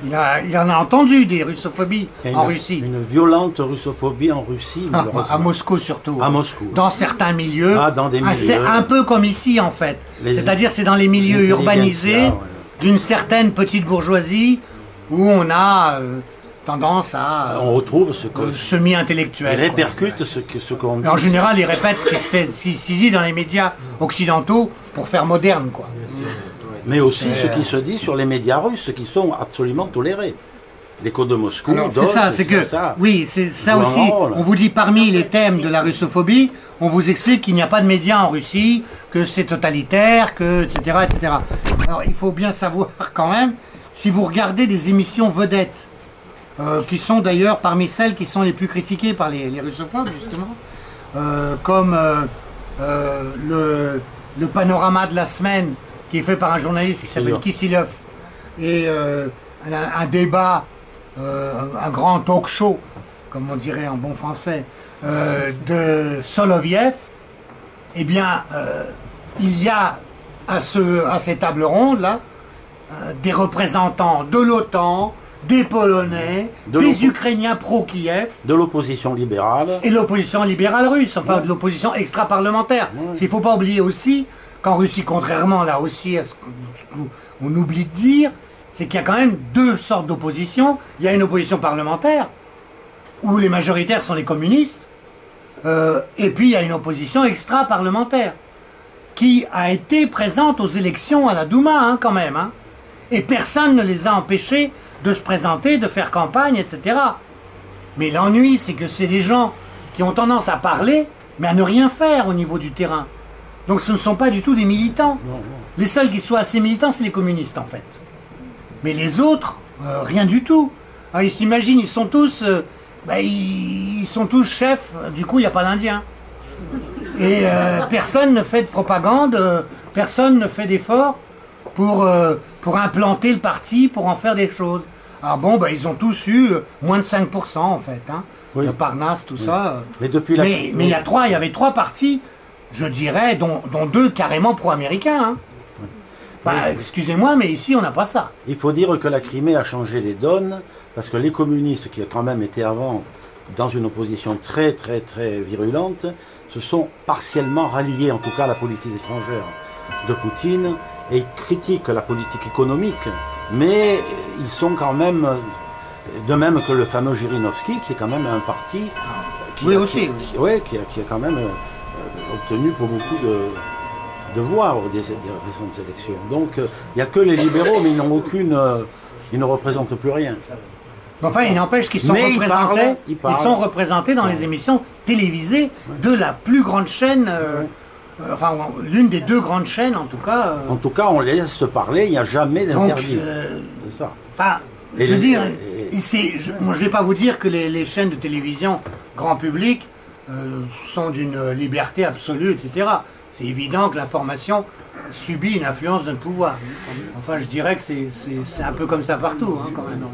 Il en a entendu des russophobies en Russie. Une violente russophobie en Russie, à Moscou surtout. À Moscou. Dans certains milieux. Dans des milieux. C'est un peu comme ici en fait. C'est-à-dire c'est dans les milieux urbanisés d'une certaine petite bourgeoisie où on a tendance à... on retrouve ce que... semi-intellectuel. Il répercute ce qu'on dit. En général, il répète ce qui se dit dans les médias occidentaux pour faire moderne, quoi. Mais aussi ce qui se dit sur les médias russes, qui sont absolument tolérés. L'écho de Moscou, c'est ça, c'est que... ça. Oui, c'est ça aussi. On vous dit parmi les thèmes de la russophobie, on vous explique qu'il n'y a pas de médias en Russie, que c'est totalitaire, que etc., etc. Alors, il faut bien savoir quand même, si vous regardez des émissions vedettes, qui sont d'ailleurs parmi celles qui sont les plus critiquées par les russophobes, justement, comme le panorama de la semaine, qui est fait par un journaliste qui s'appelle Kissilov, et un débat, un grand talk show, comme on dirait en bon français, de Soloviev, eh bien, il y a à ces tables rondes-là des représentants de l'OTAN, des Polonais, des Ukrainiens pro-Kiev, de l'opposition libérale, et l'opposition libérale russe, enfin de l'opposition extra-parlementaire. Il ne faut pas oublier aussi qu'en Russie, contrairement là aussi à ce qu'on oublie de dire, c'est qu'il y a quand même deux sortes d'opposition. Il y a une opposition parlementaire, où les majoritaires sont les communistes, et puis il y a une opposition extra-parlementaire, qui a été présente aux élections à la Douma, hein, quand même. Hein. Et personne ne les a empêchés de se présenter, de faire campagne, etc. Mais l'ennui, c'est que c'est des gens qui ont tendance à parler, mais à ne rien faire au niveau du terrain. Donc ce ne sont pas du tout des militants. Non. Les seuls qui soient assez militants, c'est les communistes, en fait. Mais les autres, rien du tout. Alors, ils s'imaginent, ils sont tous chefs, du coup, il n'y a pas d'Indiens. Et personne ne fait de propagande, personne ne fait d'efforts pour implanter le parti, pour en faire des choses. Ah bon, ils ont tous eu moins de 5% en fait. Hein. Oui. Le Parnasse, tout ça. Mais depuis il y avait trois partis, je dirais, dont deux carrément pro-américains. Hein. Excusez-moi, mais ici on n'a pas ça. Il faut dire que la Crimée a changé les donnes, parce que les communistes, qui ont quand même été avant dans une opposition très très très virulente, se sont partiellement ralliés, en tout cas à la politique étrangère de Poutine, et ils critiquent la politique économique, mais ils sont quand même, de même que le fameux Zhirinovsky, qui est quand même un parti qui a quand même obtenu pour beaucoup de voix aux récentes élections. Donc il n'y a que les libéraux, mais ils n'ont aucune, ils ne représentent plus rien. Enfin, il n'empêche qu'ils sont représentés dans les émissions télévisées de la plus grande chaîne, l'une des deux grandes chaînes en tout cas. En tout cas, on les laisse parler, il n'y a jamais d'interview. C'est ça. Enfin, je veux dire, je ne vais pas vous dire que les chaînes de télévision grand public sont d'une liberté absolue, etc. C'est évident que l'information subit une influence d'un pouvoir. Enfin, je dirais que c'est un peu comme ça partout, hein, quand même.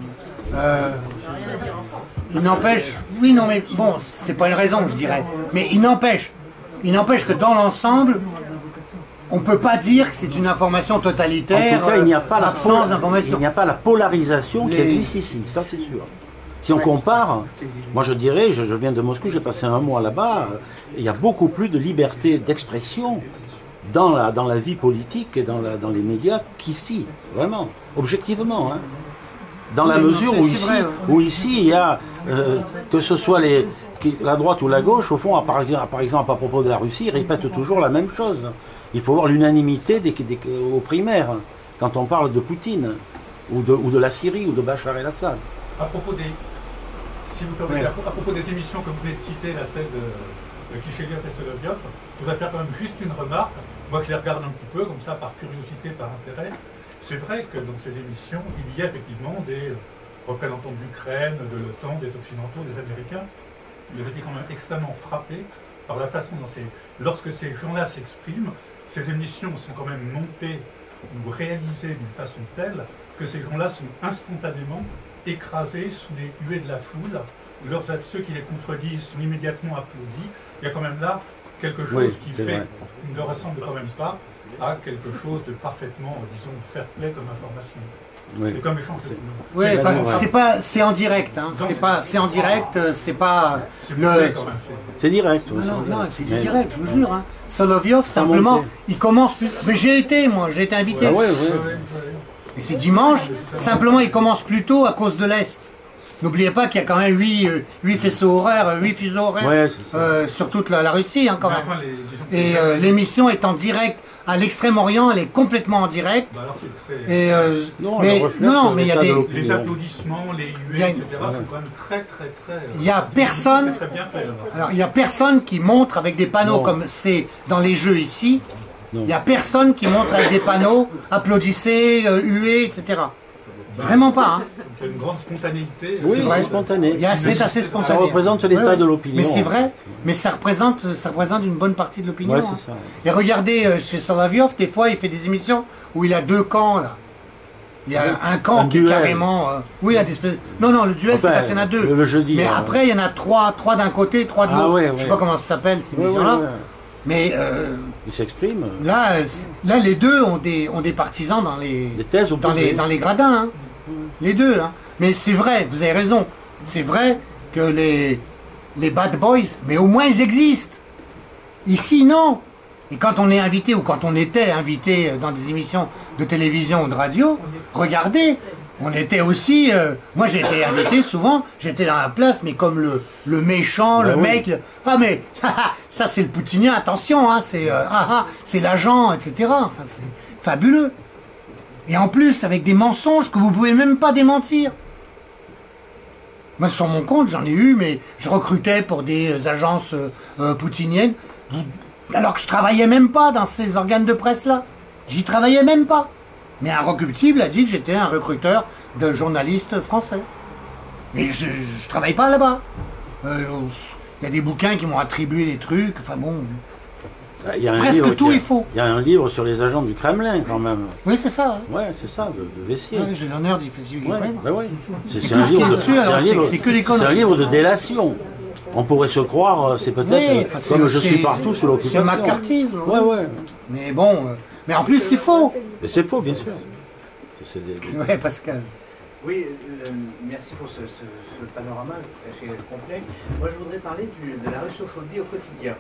Il n'empêche, oui, non, mais bon, c'est pas une raison, je dirais, mais il n'empêche que dans l'ensemble, on ne peut pas dire que c'est une information totalitaire. En tout cas, il n'y a pas l'absence d'information. Il n'y a pas la polarisation qui existe ici, ça c'est sûr. Si on compare, moi je dirais, je viens de Moscou, j'ai passé un mois là-bas, il y a beaucoup plus de liberté d'expression dans la vie politique et dans les médias qu'ici, vraiment, objectivement. Hein. Dans la mesure où ici il y a, que ce soit la droite ou la gauche, au fond, par exemple à propos de la Russie, ils répètent toujours la même chose. Il faut voir l'unanimité aux primaires, quand on parle de Poutine, ou de la Syrie, ou de Bachar el-Assad. À propos des, si vous permettez, à propos des émissions que vous venez de citer, la celle de Kisheliev et Solovyov, je voudrais faire quand même juste une remarque. Moi, je les regarde un petit peu, comme ça, par curiosité, par intérêt. C'est vrai que dans ces émissions, il y a effectivement des représentants de l'Ukraine, de l'OTAN, des Occidentaux, des Américains. J'ai été quand même extrêmement frappé par la façon dont lorsque ces gens-là s'expriment, ces émissions sont quand même montées ou réalisées d'une façon telle que ces gens-là sont instantanément écrasés sous les huées de la foule. Ceux qui les contredisent sont immédiatement applaudis. Il y a quand même là quelque chose qui ne ressemble quand même pas à quelque chose de parfaitement, disons, fair-play comme information. Oui. C'est comme échange de c'est en direct, hein. C'est en direct, c'est pas c'est direct. Oui, non, c'est du direct, je vous jure. Hein. Solovyov, simplement, il commence plus. Mais j'ai été invité. Et c'est dimanche, simplement il commence plus tôt à cause de l'Est. N'oubliez pas qu'il y a quand même 8 faisceaux horaires, 8 fuseaux horaires sur toute la Russie, hein, quand même. Enfin, et l'émission est en direct à l'Extrême-Orient, elle est complètement en direct. Bah alors très... mais il y a des... Les applaudissements, les huées, etc. sont quand même très... Il n'y a personne... Alors, il n'y a personne qui montre avec des panneaux comme c'est dans les jeux ici. Il n'y a personne qui montre avec des panneaux, applaudissez, huez, etc. Vraiment pas, hein. Il y a une grande spontanéité. Oui, c'est spontané. C'est assez spontané. Ça représente l'état de l'opinion. Mais c'est vrai, mais ça représente une bonne partie de l'opinion. Ouais, hein. c'est ça. Et regardez, chez Solovyov, des fois, il fait des émissions où il a deux camps, là. Il y a un camp qui est carrément... oui, il y a des espèces... Non, le duel, c'est parce qu'il y en a deux. Le jeudi, mais après, il y en a trois d'un côté, trois de l'autre. Je ne sais pas comment ça s'appelle, cette émission-là. Mais il s'exprime. Là, les deux ont des partisans dans les gradins. Hein. Les deux. Hein. Mais c'est vrai, vous avez raison. C'est vrai que les bad boys, mais au moins ils existent. Ici, non. Et quand on est invité ou quand on était invité dans des émissions de télévision ou de radio, regardez, on était aussi... moi, j'ai été invité souvent, j'étais dans la place, mais comme le méchant, le mec... Ah, mais ça, c'est le poutinien, attention, hein, c'est l'agent, etc. Enfin, c'est fabuleux. Et en plus, avec des mensonges que vous ne pouvez même pas démentir. Moi, sur mon compte, j'en ai eu, mais je recrutais pour des agences poutiniennes, alors que je travaillais même pas dans ces organes de presse-là. J'y travaillais même pas. Mais Inrecuptible a dit que j'étais un recruteur de journalistes français. Mais je travaille pas là-bas. Il y a des bouquins qui m'ont attribué des trucs, enfin bon... Presque tout est faux. Il y a un livre sur les agents du Kremlin quand même. Oui, c'est ça. Hein. Ouais, c'est ça, de Vessier. Ouais, j'ai l'honneur d'y faire suivre. C'est un livre de délation. On pourrait se croire, c'est peut-être comme je suis partout sous l'occupation. C'est macartisme. Ouais. Mais bon, mais en plus c'est faux. Mais c'est faux, bien sûr. Ouais, Pascal. Oui, merci pour ce panorama tout à fait complet. Moi, je voudrais parler de la russophobie au quotidien.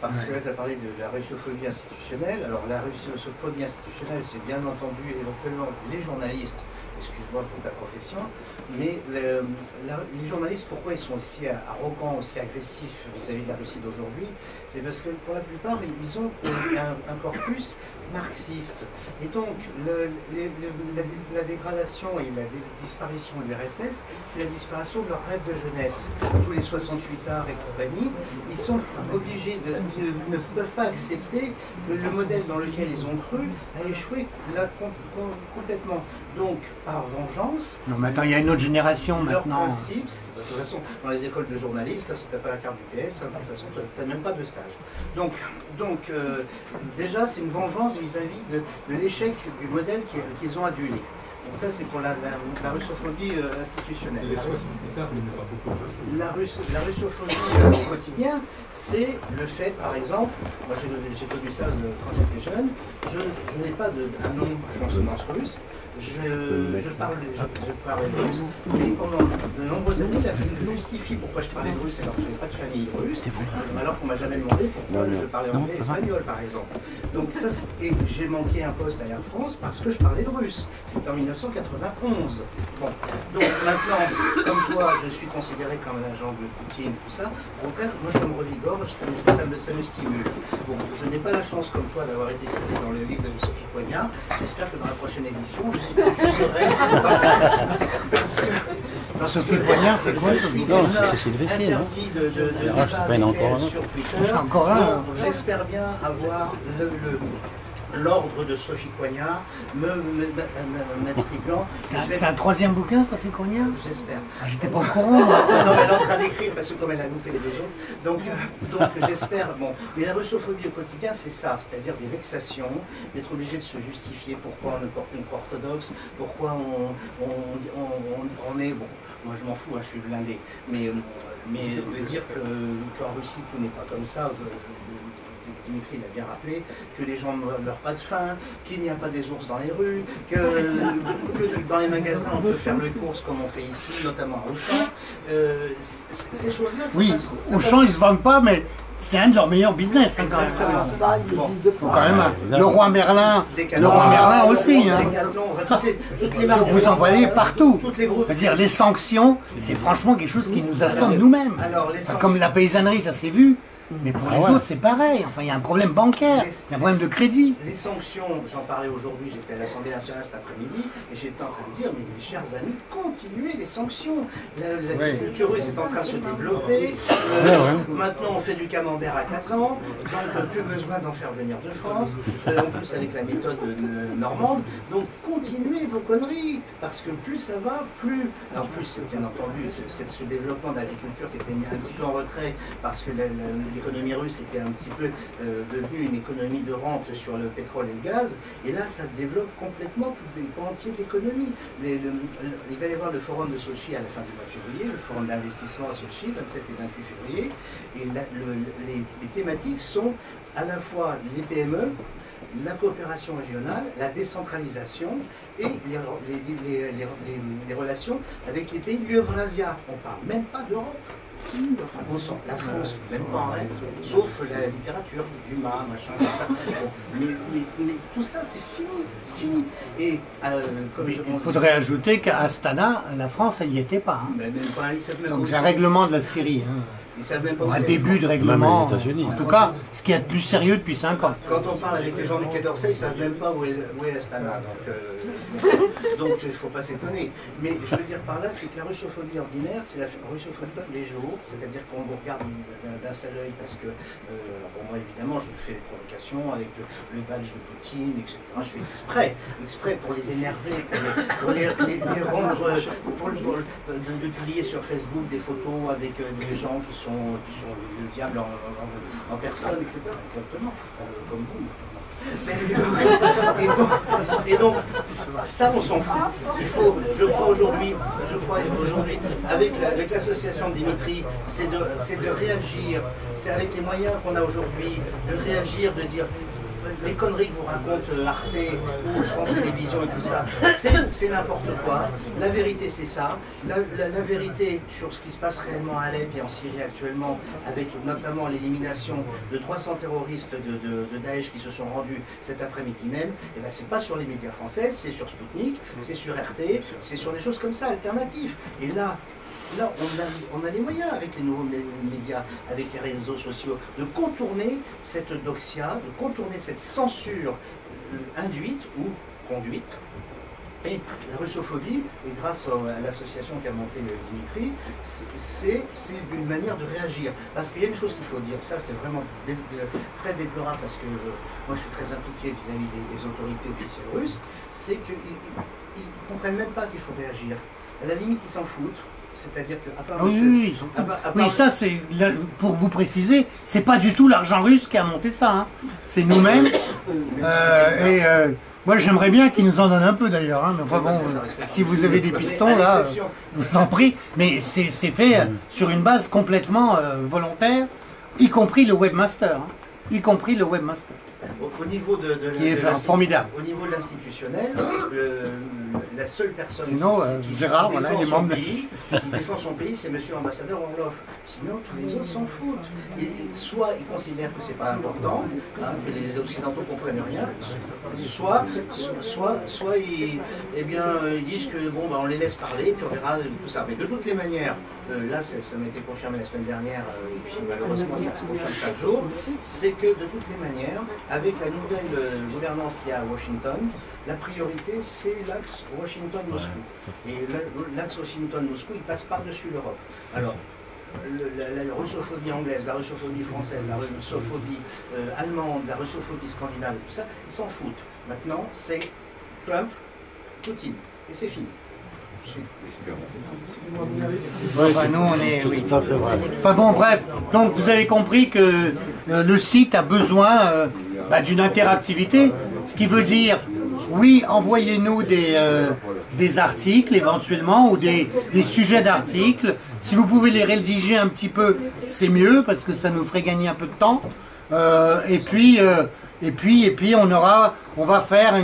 Parce que tu as parlé de la russophobie institutionnelle. Alors, la russophobie institutionnelle, c'est bien entendu éventuellement les journalistes, excuse-moi pour ta profession, mais les journalistes, pourquoi ils sont aussi arrogants, aussi agressifs vis-à-vis de la Russie d'aujourd'hui? C'est parce que pour la plupart, ils ont un corpus marxiste. Et donc, la dégradation et la disparition de l'URSS, c'est la disparition de leur rêve de jeunesse. Tous les 68 arts et compagnie, ils sont obligés ils ne peuvent pas accepter que le modèle dans lequel ils ont cru a échoué là, complètement. Donc, par vengeance... Non, mais attends, il y a une autre génération leur maintenant. principe, de toute façon, dans les écoles de journalistes, là, si tu n'as pas la carte du PS, de toute façon, tu n'as même pas de stage. Donc déjà, c'est une vengeance vis-à-vis de l'échec du modèle qu'ils ont adulé. Donc ça, c'est pour la russophobie institutionnelle. La russophobie au quotidien, c'est le fait, par exemple, moi j'ai connu ça quand j'étais jeune, je n'ai pas un nom de consonance russe, je parlais de russe, mais pendant de nombreuses années, il a fallu que je justifie pourquoi je parlais de russe alors que je n'avais pas de famille russe, alors qu'on ne m'a jamais demandé pourquoi je parlais anglais et espagnol, par exemple. Donc ça, et j'ai manqué un poste à Air France parce que je parlais de russe. C'était en 1991. Bon. Donc maintenant, comme toi, je suis considéré comme un agent de Poutine, tout ça. Au contraire, moi, ça me revigore, ça me stimule. Bon, je n'ai pas la chance, comme toi, d'avoir été cité dans le livre de Sophie Poignard. J'espère que dans la prochaine édition, je figurerai Sophie Poignard, c'est quoi Sophie Non, c'est Sylvester, non? Interdit de débat sur Twitter. C'est encore là. Donc, j'espère bien avoir l'ordre de Sophie Poignard m'attribuant. C'est un troisième bouquin, Sophie Poignard? J'espère. Ah, j'étais pas au courant, moi. Non, mais elle est en train d'écrire parce que comme elle a loupé les deux autres. Donc j'espère. Bon, mais la russophobie au quotidien, c'est ça, c'est-à-dire des vexations, d'être obligé de se justifier pourquoi on ne porte une croix orthodoxe, pourquoi on est. Bon, moi je m'en fous, hein, je suis blindé. Mais de dire qu'en Russie tout n'est pas comme ça. Dimitri l'a bien rappelé, que les gens ne meurent pas de faim, qu'il n'y a pas des ours dans les rues, que dans les magasins on peut faire les courses comme on fait ici, notamment à Auchan. Ces choses-là, oui, Auchan ils ne se vendent pas, mais c'est un de leurs meilleurs business. Hein, Ça, ils le disent faut quand même. Le roi Merlin, aussi. Hein. Donc vous en voyez partout. C'est-à-dire les sanctions, c'est franchement quelque chose qui nous assomme nous-mêmes. Comme la paysannerie, ça s'est vu. Mais pour les autres, c'est pareil. Enfin, il y a un problème bancaire, il y a un problème de crédit. Les sanctions, j'en parlais aujourd'hui, j'étais à l'Assemblée nationale cet après-midi, et j'étais en train de dire, mais mes chers amis, continuez les sanctions. La culture russe est en train de se développer. Maintenant, on fait du camembert à Kazan, donc plus besoin d'en faire venir de France, en plus avec la méthode normande. Donc, continuez vos conneries, parce que plus ça va, plus... En plus, bien entendu, ce développement de l'agriculture qui était un petit peu en retrait, parce que l'économie russe était un petit peu devenue une économie de rente sur le pétrole et le gaz, et là ça développe complètement tout des pans entiers de l'économie. Il va y avoir le forum de Sochi à la fin du mois de février, le forum d'investissement à Sochi, 27 et 28 février, et les thématiques sont à la fois les PME, la coopération régionale, la décentralisation et les relations avec les pays de l'Eurasia. On ne parle même pas d'Europe. La France, même pas en reste, sauf la littérature, Dumas, machin, tout ça. Bon, mais tout ça, c'est fini. Et il faudrait ajouter qu'à Astana, la France, elle n'y était pas. Hein. Même pas, donc c'est un règlement de la Syrie. Hein. Même pas un début de règlement, en tout cas, on, ce qui est de plus sérieux depuis 5 ans. Quand on parle avec les gens du Quai d'Orsay, ils ne savent même pas où est Astana. Donc il ne faut pas s'étonner. Mais je veux dire par là, c'est que la russophobie ordinaire, c'est la russophobie tous les jours. C'est-à-dire qu'on vous regarde d'un seul œil parce que, bon, moi évidemment, je fais des provocations avec le badge de Poutine, etc. Je fais exprès pour les énerver, pour les rendre, de publier sur Facebook des photos avec des gens qui sont le diable en personne, etc. Exactement, comme vous. Et donc, ça on s'en fout. Je crois aujourd'hui, avec l'association de Dimitri, c'est de réagir, c'est avec les moyens qu'on a aujourd'hui, de réagir, de dire les conneries que vous raconte Arte ou France Télévisions et tout ça, c'est n'importe quoi. La vérité, c'est ça. La vérité sur ce qui se passe réellement à Alep et en Syrie actuellement, avec notamment l'élimination de 300 terroristes de Daesh qui se sont rendus cet après-midi même, et ben c'est pas sur les médias français, c'est sur Sputnik, c'est sur Arte, c'est sur des choses comme ça, alternatives. Et là, on a les moyens avec les nouveaux médias, avec les réseaux sociaux, de contourner cette doxia, de contourner cette censure induite ou conduite. Et la russophobie, et grâce à l'association qu'a monté Dimitri, c'est une manière de réagir. Parce qu'il y a une chose qu'il faut dire, ça c'est vraiment très déplorable parce que moi je suis très impliqué vis-à-vis des autorités officielles russes, c'est qu'ils ne comprennent même pas qu'il faut réagir. À la limite, ils s'en foutent. C'est-à-dire que, à part oui, ça c'est, pour vous préciser, c'est pas du tout l'argent russe qui a monté ça. Hein. C'est nous-mêmes. Moi, j'aimerais bien qu'ils nous en donnent un peu d'ailleurs. Hein, mais enfin bon, si vous avez des pistons là, je vous en prie. Mais c'est fait sur une base complètement volontaire, y compris le webmaster. Hein, y compris le webmaster. Au niveau qui est formidable. Au niveau de l'institutionnel, la seule personne sinon, qui Gérard, voilà, il est membre qui défend son pays, c'est Monsieur l'ambassadeur Orloff. Sinon, tous les autres s'en foutent. Et soit ils considèrent que c'est pas important, hein, que les Occidentaux comprennent rien, soit ils, eh bien, ils disent que bon, bah, on les laisse parler, puis on verra tout ça. Mais de toutes les manières, là, ça m'a été confirmé la semaine dernière, et puis malheureusement ça se confirme chaque jour, c'est que de toutes les manières, avec la nouvelle gouvernance qu'il y a à Washington, la priorité c'est l'axe Washington-Moscou. Et l'axe Washington-Moscou, il passe par-dessus l'Europe. Alors, la russophobie anglaise, la russophobie française, la russophobie allemande, la russophobie scandinave, tout ça, ils s'en foutent. Maintenant, c'est Trump, Poutine, et c'est fini. Enfin, nous, on est... Oui. Enfin bon, bref. Donc, vous avez compris que le site a besoin d'une interactivité. Ce qui veut dire, oui, envoyez-nous des articles éventuellement ou des sujets d'articles. Si vous pouvez les rédiger un petit peu, c'est mieux parce que ça nous ferait gagner un peu de temps. Et puis, on va faire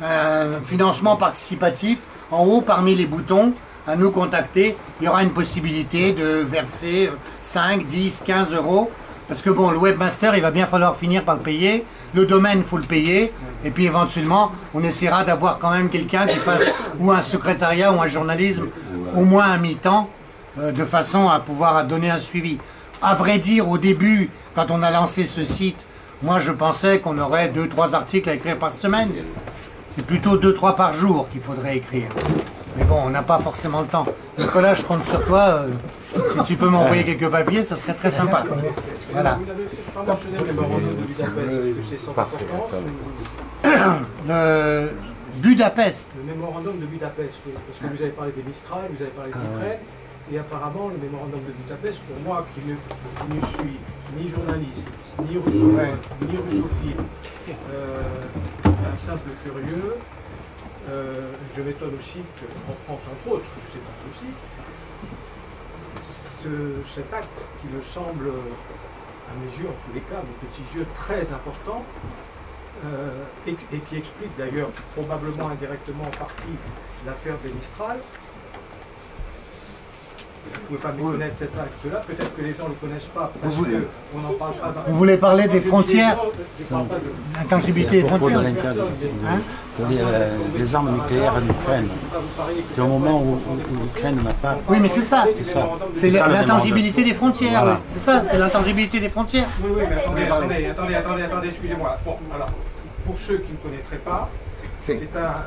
un financement participatif en haut parmi les boutons à nous contacter. Il y aura une possibilité de verser 5, 10, 15 euros. Parce que bon, le webmaster, il va bien falloir finir par le payer. Le domaine, il faut le payer. Et puis éventuellement, on essaiera d'avoir quand même quelqu'un qui fasse ou un secrétariat ou un journalisme, au moins à mi-temps, de façon à pouvoir donner un suivi. À vrai dire, au début, quand on a lancé ce site, moi je pensais qu'on aurait 2-3 articles à écrire par semaine. C'est plutôt 2-3 par jour qu'il faudrait écrire. Mais bon, on n'a pas forcément le temps. Nicolas, je compte sur toi. Si tu peux m'envoyer quelques papiers, ça serait très sympa. Voilà. Vous n'avez pas mentionné le mémorandum de Budapest. Est-ce que c'est sans importance Le Budapest. Le mémorandum de Budapest, parce que vous avez parlé des Mistral, vous avez parlé de l'Ukraine, et apparemment le mémorandum de Budapest, pour moi qui ne suis ni journaliste, ni russophile, un simple curieux, je m'étonne aussi qu'en France, entre autres, je sais pas aussi, cet acte qui me semble, à mes yeux, en tous les cas, mes petits yeux, très important, et qui explique d'ailleurs probablement indirectement en partie l'affaire des Mistral. Vous ne pouvez pas méconnaître cet acte-là, peut-être que les gens ne le connaissent pas, parce qu'on n'en parle pas. Vous voulez parler des frontières? L'intangibilité des frontières? Les armes nucléaires en Ukraine. C'est au moment où l'Ukraine n'a pas... Oui, mais c'est ça. C'est ça, l'intangibilité des frontières. Voilà. C'est ça, c'est l'intangibilité des frontières. Oui, mais attendez, excusez-moi. Bon, alors, pour ceux qui ne connaîtraient pas, c'est un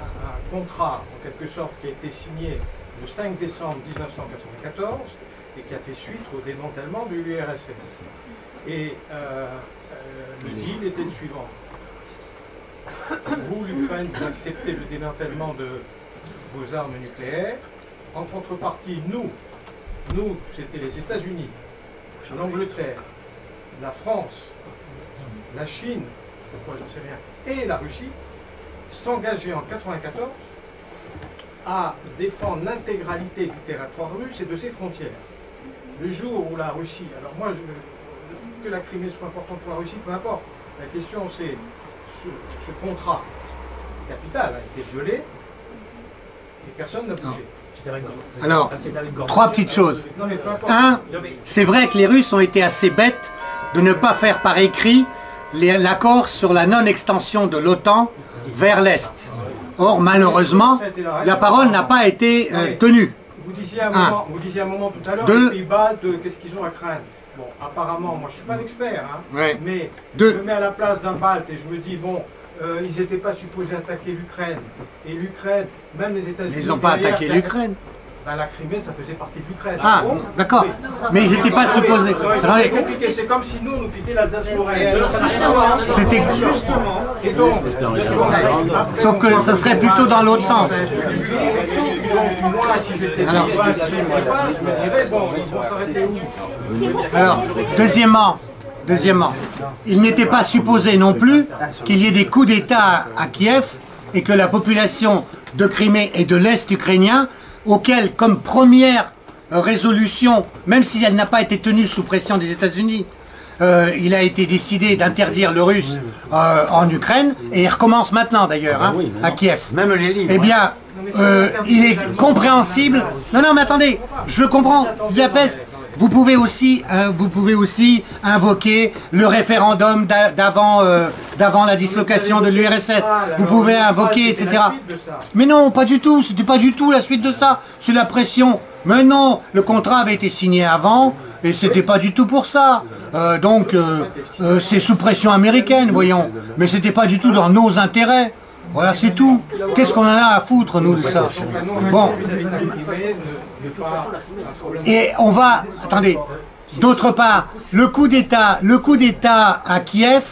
contrat, en quelque sorte, qui a été signé le 5 décembre 1994 et qui a fait suite au démantèlement de l'URSS. Et le deal était le suivant. Vous, l'Ukraine, vous acceptez le démantèlement de vos armes nucléaires. En contrepartie, nous, c'était les États-Unis, l'Angleterre, la France, la Chine, pourquoi j'en sais rien, et la Russie, s'engageaient en 1994 à défendre l'intégralité du territoire russe et de ses frontières. Le jour où la Russie, alors moi, que la Crimée soit importante pour la Russie, peu importe. La question c'est, ce contrat capital a été violé et personne n'a bougé. Alors, 3 petites choses. Un, c'est vrai que les Russes ont été assez bêtes de ne pas faire par écrit l'accord sur la non-extension de l'OTAN vers l'Est. Or, malheureusement, la parole n'a pas été tenue. Vous disiez à un moment tout à l'heure, les Pays-Baltes, qu'est-ce qu'ils ont à craindre? Bon, apparemment, moi je ne suis pas l'expert, hein, mais je me mets à la place d'un Balte et je me dis, bon, ils n'étaient pas supposés attaquer l'Ukraine. Et l'Ukraine, même les États-Unis... Ils n'ont pas attaqué l'Ukraine. Ben, la Crimée, ça faisait partie de l'Ukraine. Ah, d'accord. Mais ils n'étaient pas supposés. C'est compliqué, c'est comme si nous, on nous piquait l'Alsace-Lorraine. C'était justement. Et donc, sauf que ça serait plutôt dans l'autre sens. Moi, si j'étais je me dirais, bon, ils vont s'arrêter où? Alors, deuxièmement, Deuxièmement, il n'était pas supposé non plus qu'il y ait des coups d'État à Kiev et que la population de Crimée et de l'Est ukrainien, auquel, comme première résolution, même si elle n'a pas été tenue sous pression des États-Unis, il a été décidé d'interdire le russe en Ukraine, et il recommence maintenant d'ailleurs, hein, oui, à Kiev. Même les livres. Eh bien, il est compréhensible. Non, non, mais attendez, je comprends. Budapest, vous pouvez aussi invoquer le référendum d'avant la dislocation de l'URSS. Vous pouvez invoquer, etc. Mais non, pas du tout. C'était pas du tout la suite de ça. C'est la pression. Mais non, le contrat avait été signé avant et c'était pas du tout pour ça. Donc, c'est sous pression américaine, voyons. Mais c'était pas du tout dans nos intérêts. Voilà, c'est tout. Qu'est-ce qu'on en a à foutre, nous, de ça? Bon. Et on va... Attendez. D'autre part, le coup d'État à Kiev,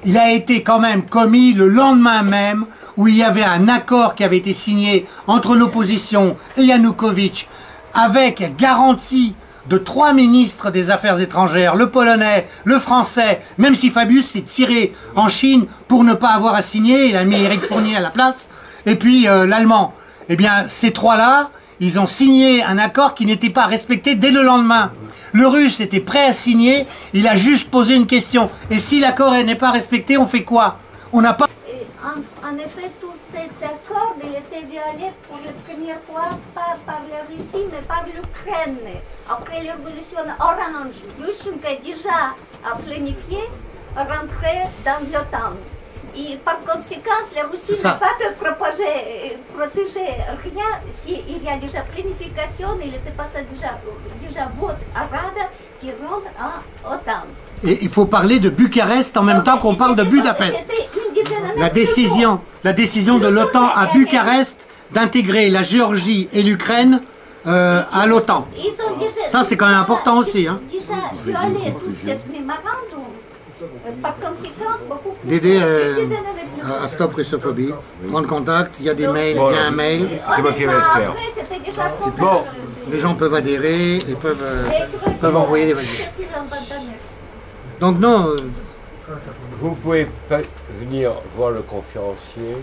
il a été quand même commis le lendemain même où il y avait un accord qui avait été signé entre l'opposition et Yanukovych avec garantie de 3 ministres des Affaires étrangères, le polonais, le français, même si Fabius s'est tiré en Chine pour ne pas avoir à signer, il a mis Éric Fournier à la place, et puis l'allemand. Eh bien, ces 3-là, ils ont signé un accord qui n'était pas respecté dès le lendemain. Le russe était prêt à signer, il a juste posé une question. Et si l'accord n'est pas respecté, on fait quoi? On n'a pas... En effet, tout cet accord, il était violé pour la première fois, pas par la Russie, mais par l'Ukraine. Après la révolution orange, Yushchenko déjà a planifié rentrer dans l'OTAN. Et par conséquent, la Russie n'a pas pu protéger rien s'il y a déjà planification, il n'était pas ça déjà vote à Rada qui rentre en OTAN. Et il faut parler de Bucarest en même temps qu'on parle de Budapest. La décision de l'OTAN à Bucarest d'intégrer la Géorgie et l'Ukraine à l'OTAN. Ça, c'est quand même important aussi. Hein. Par conséquent, beaucoup plus D'aider à Stop Russophobie, prendre contact, il y a des mails, il y a un mail. C'est moi qui vais le faire. Bon, les gens peuvent adhérer et peuvent envoyer des valises. Donc non... Vous pouvez venir voir le conférencier.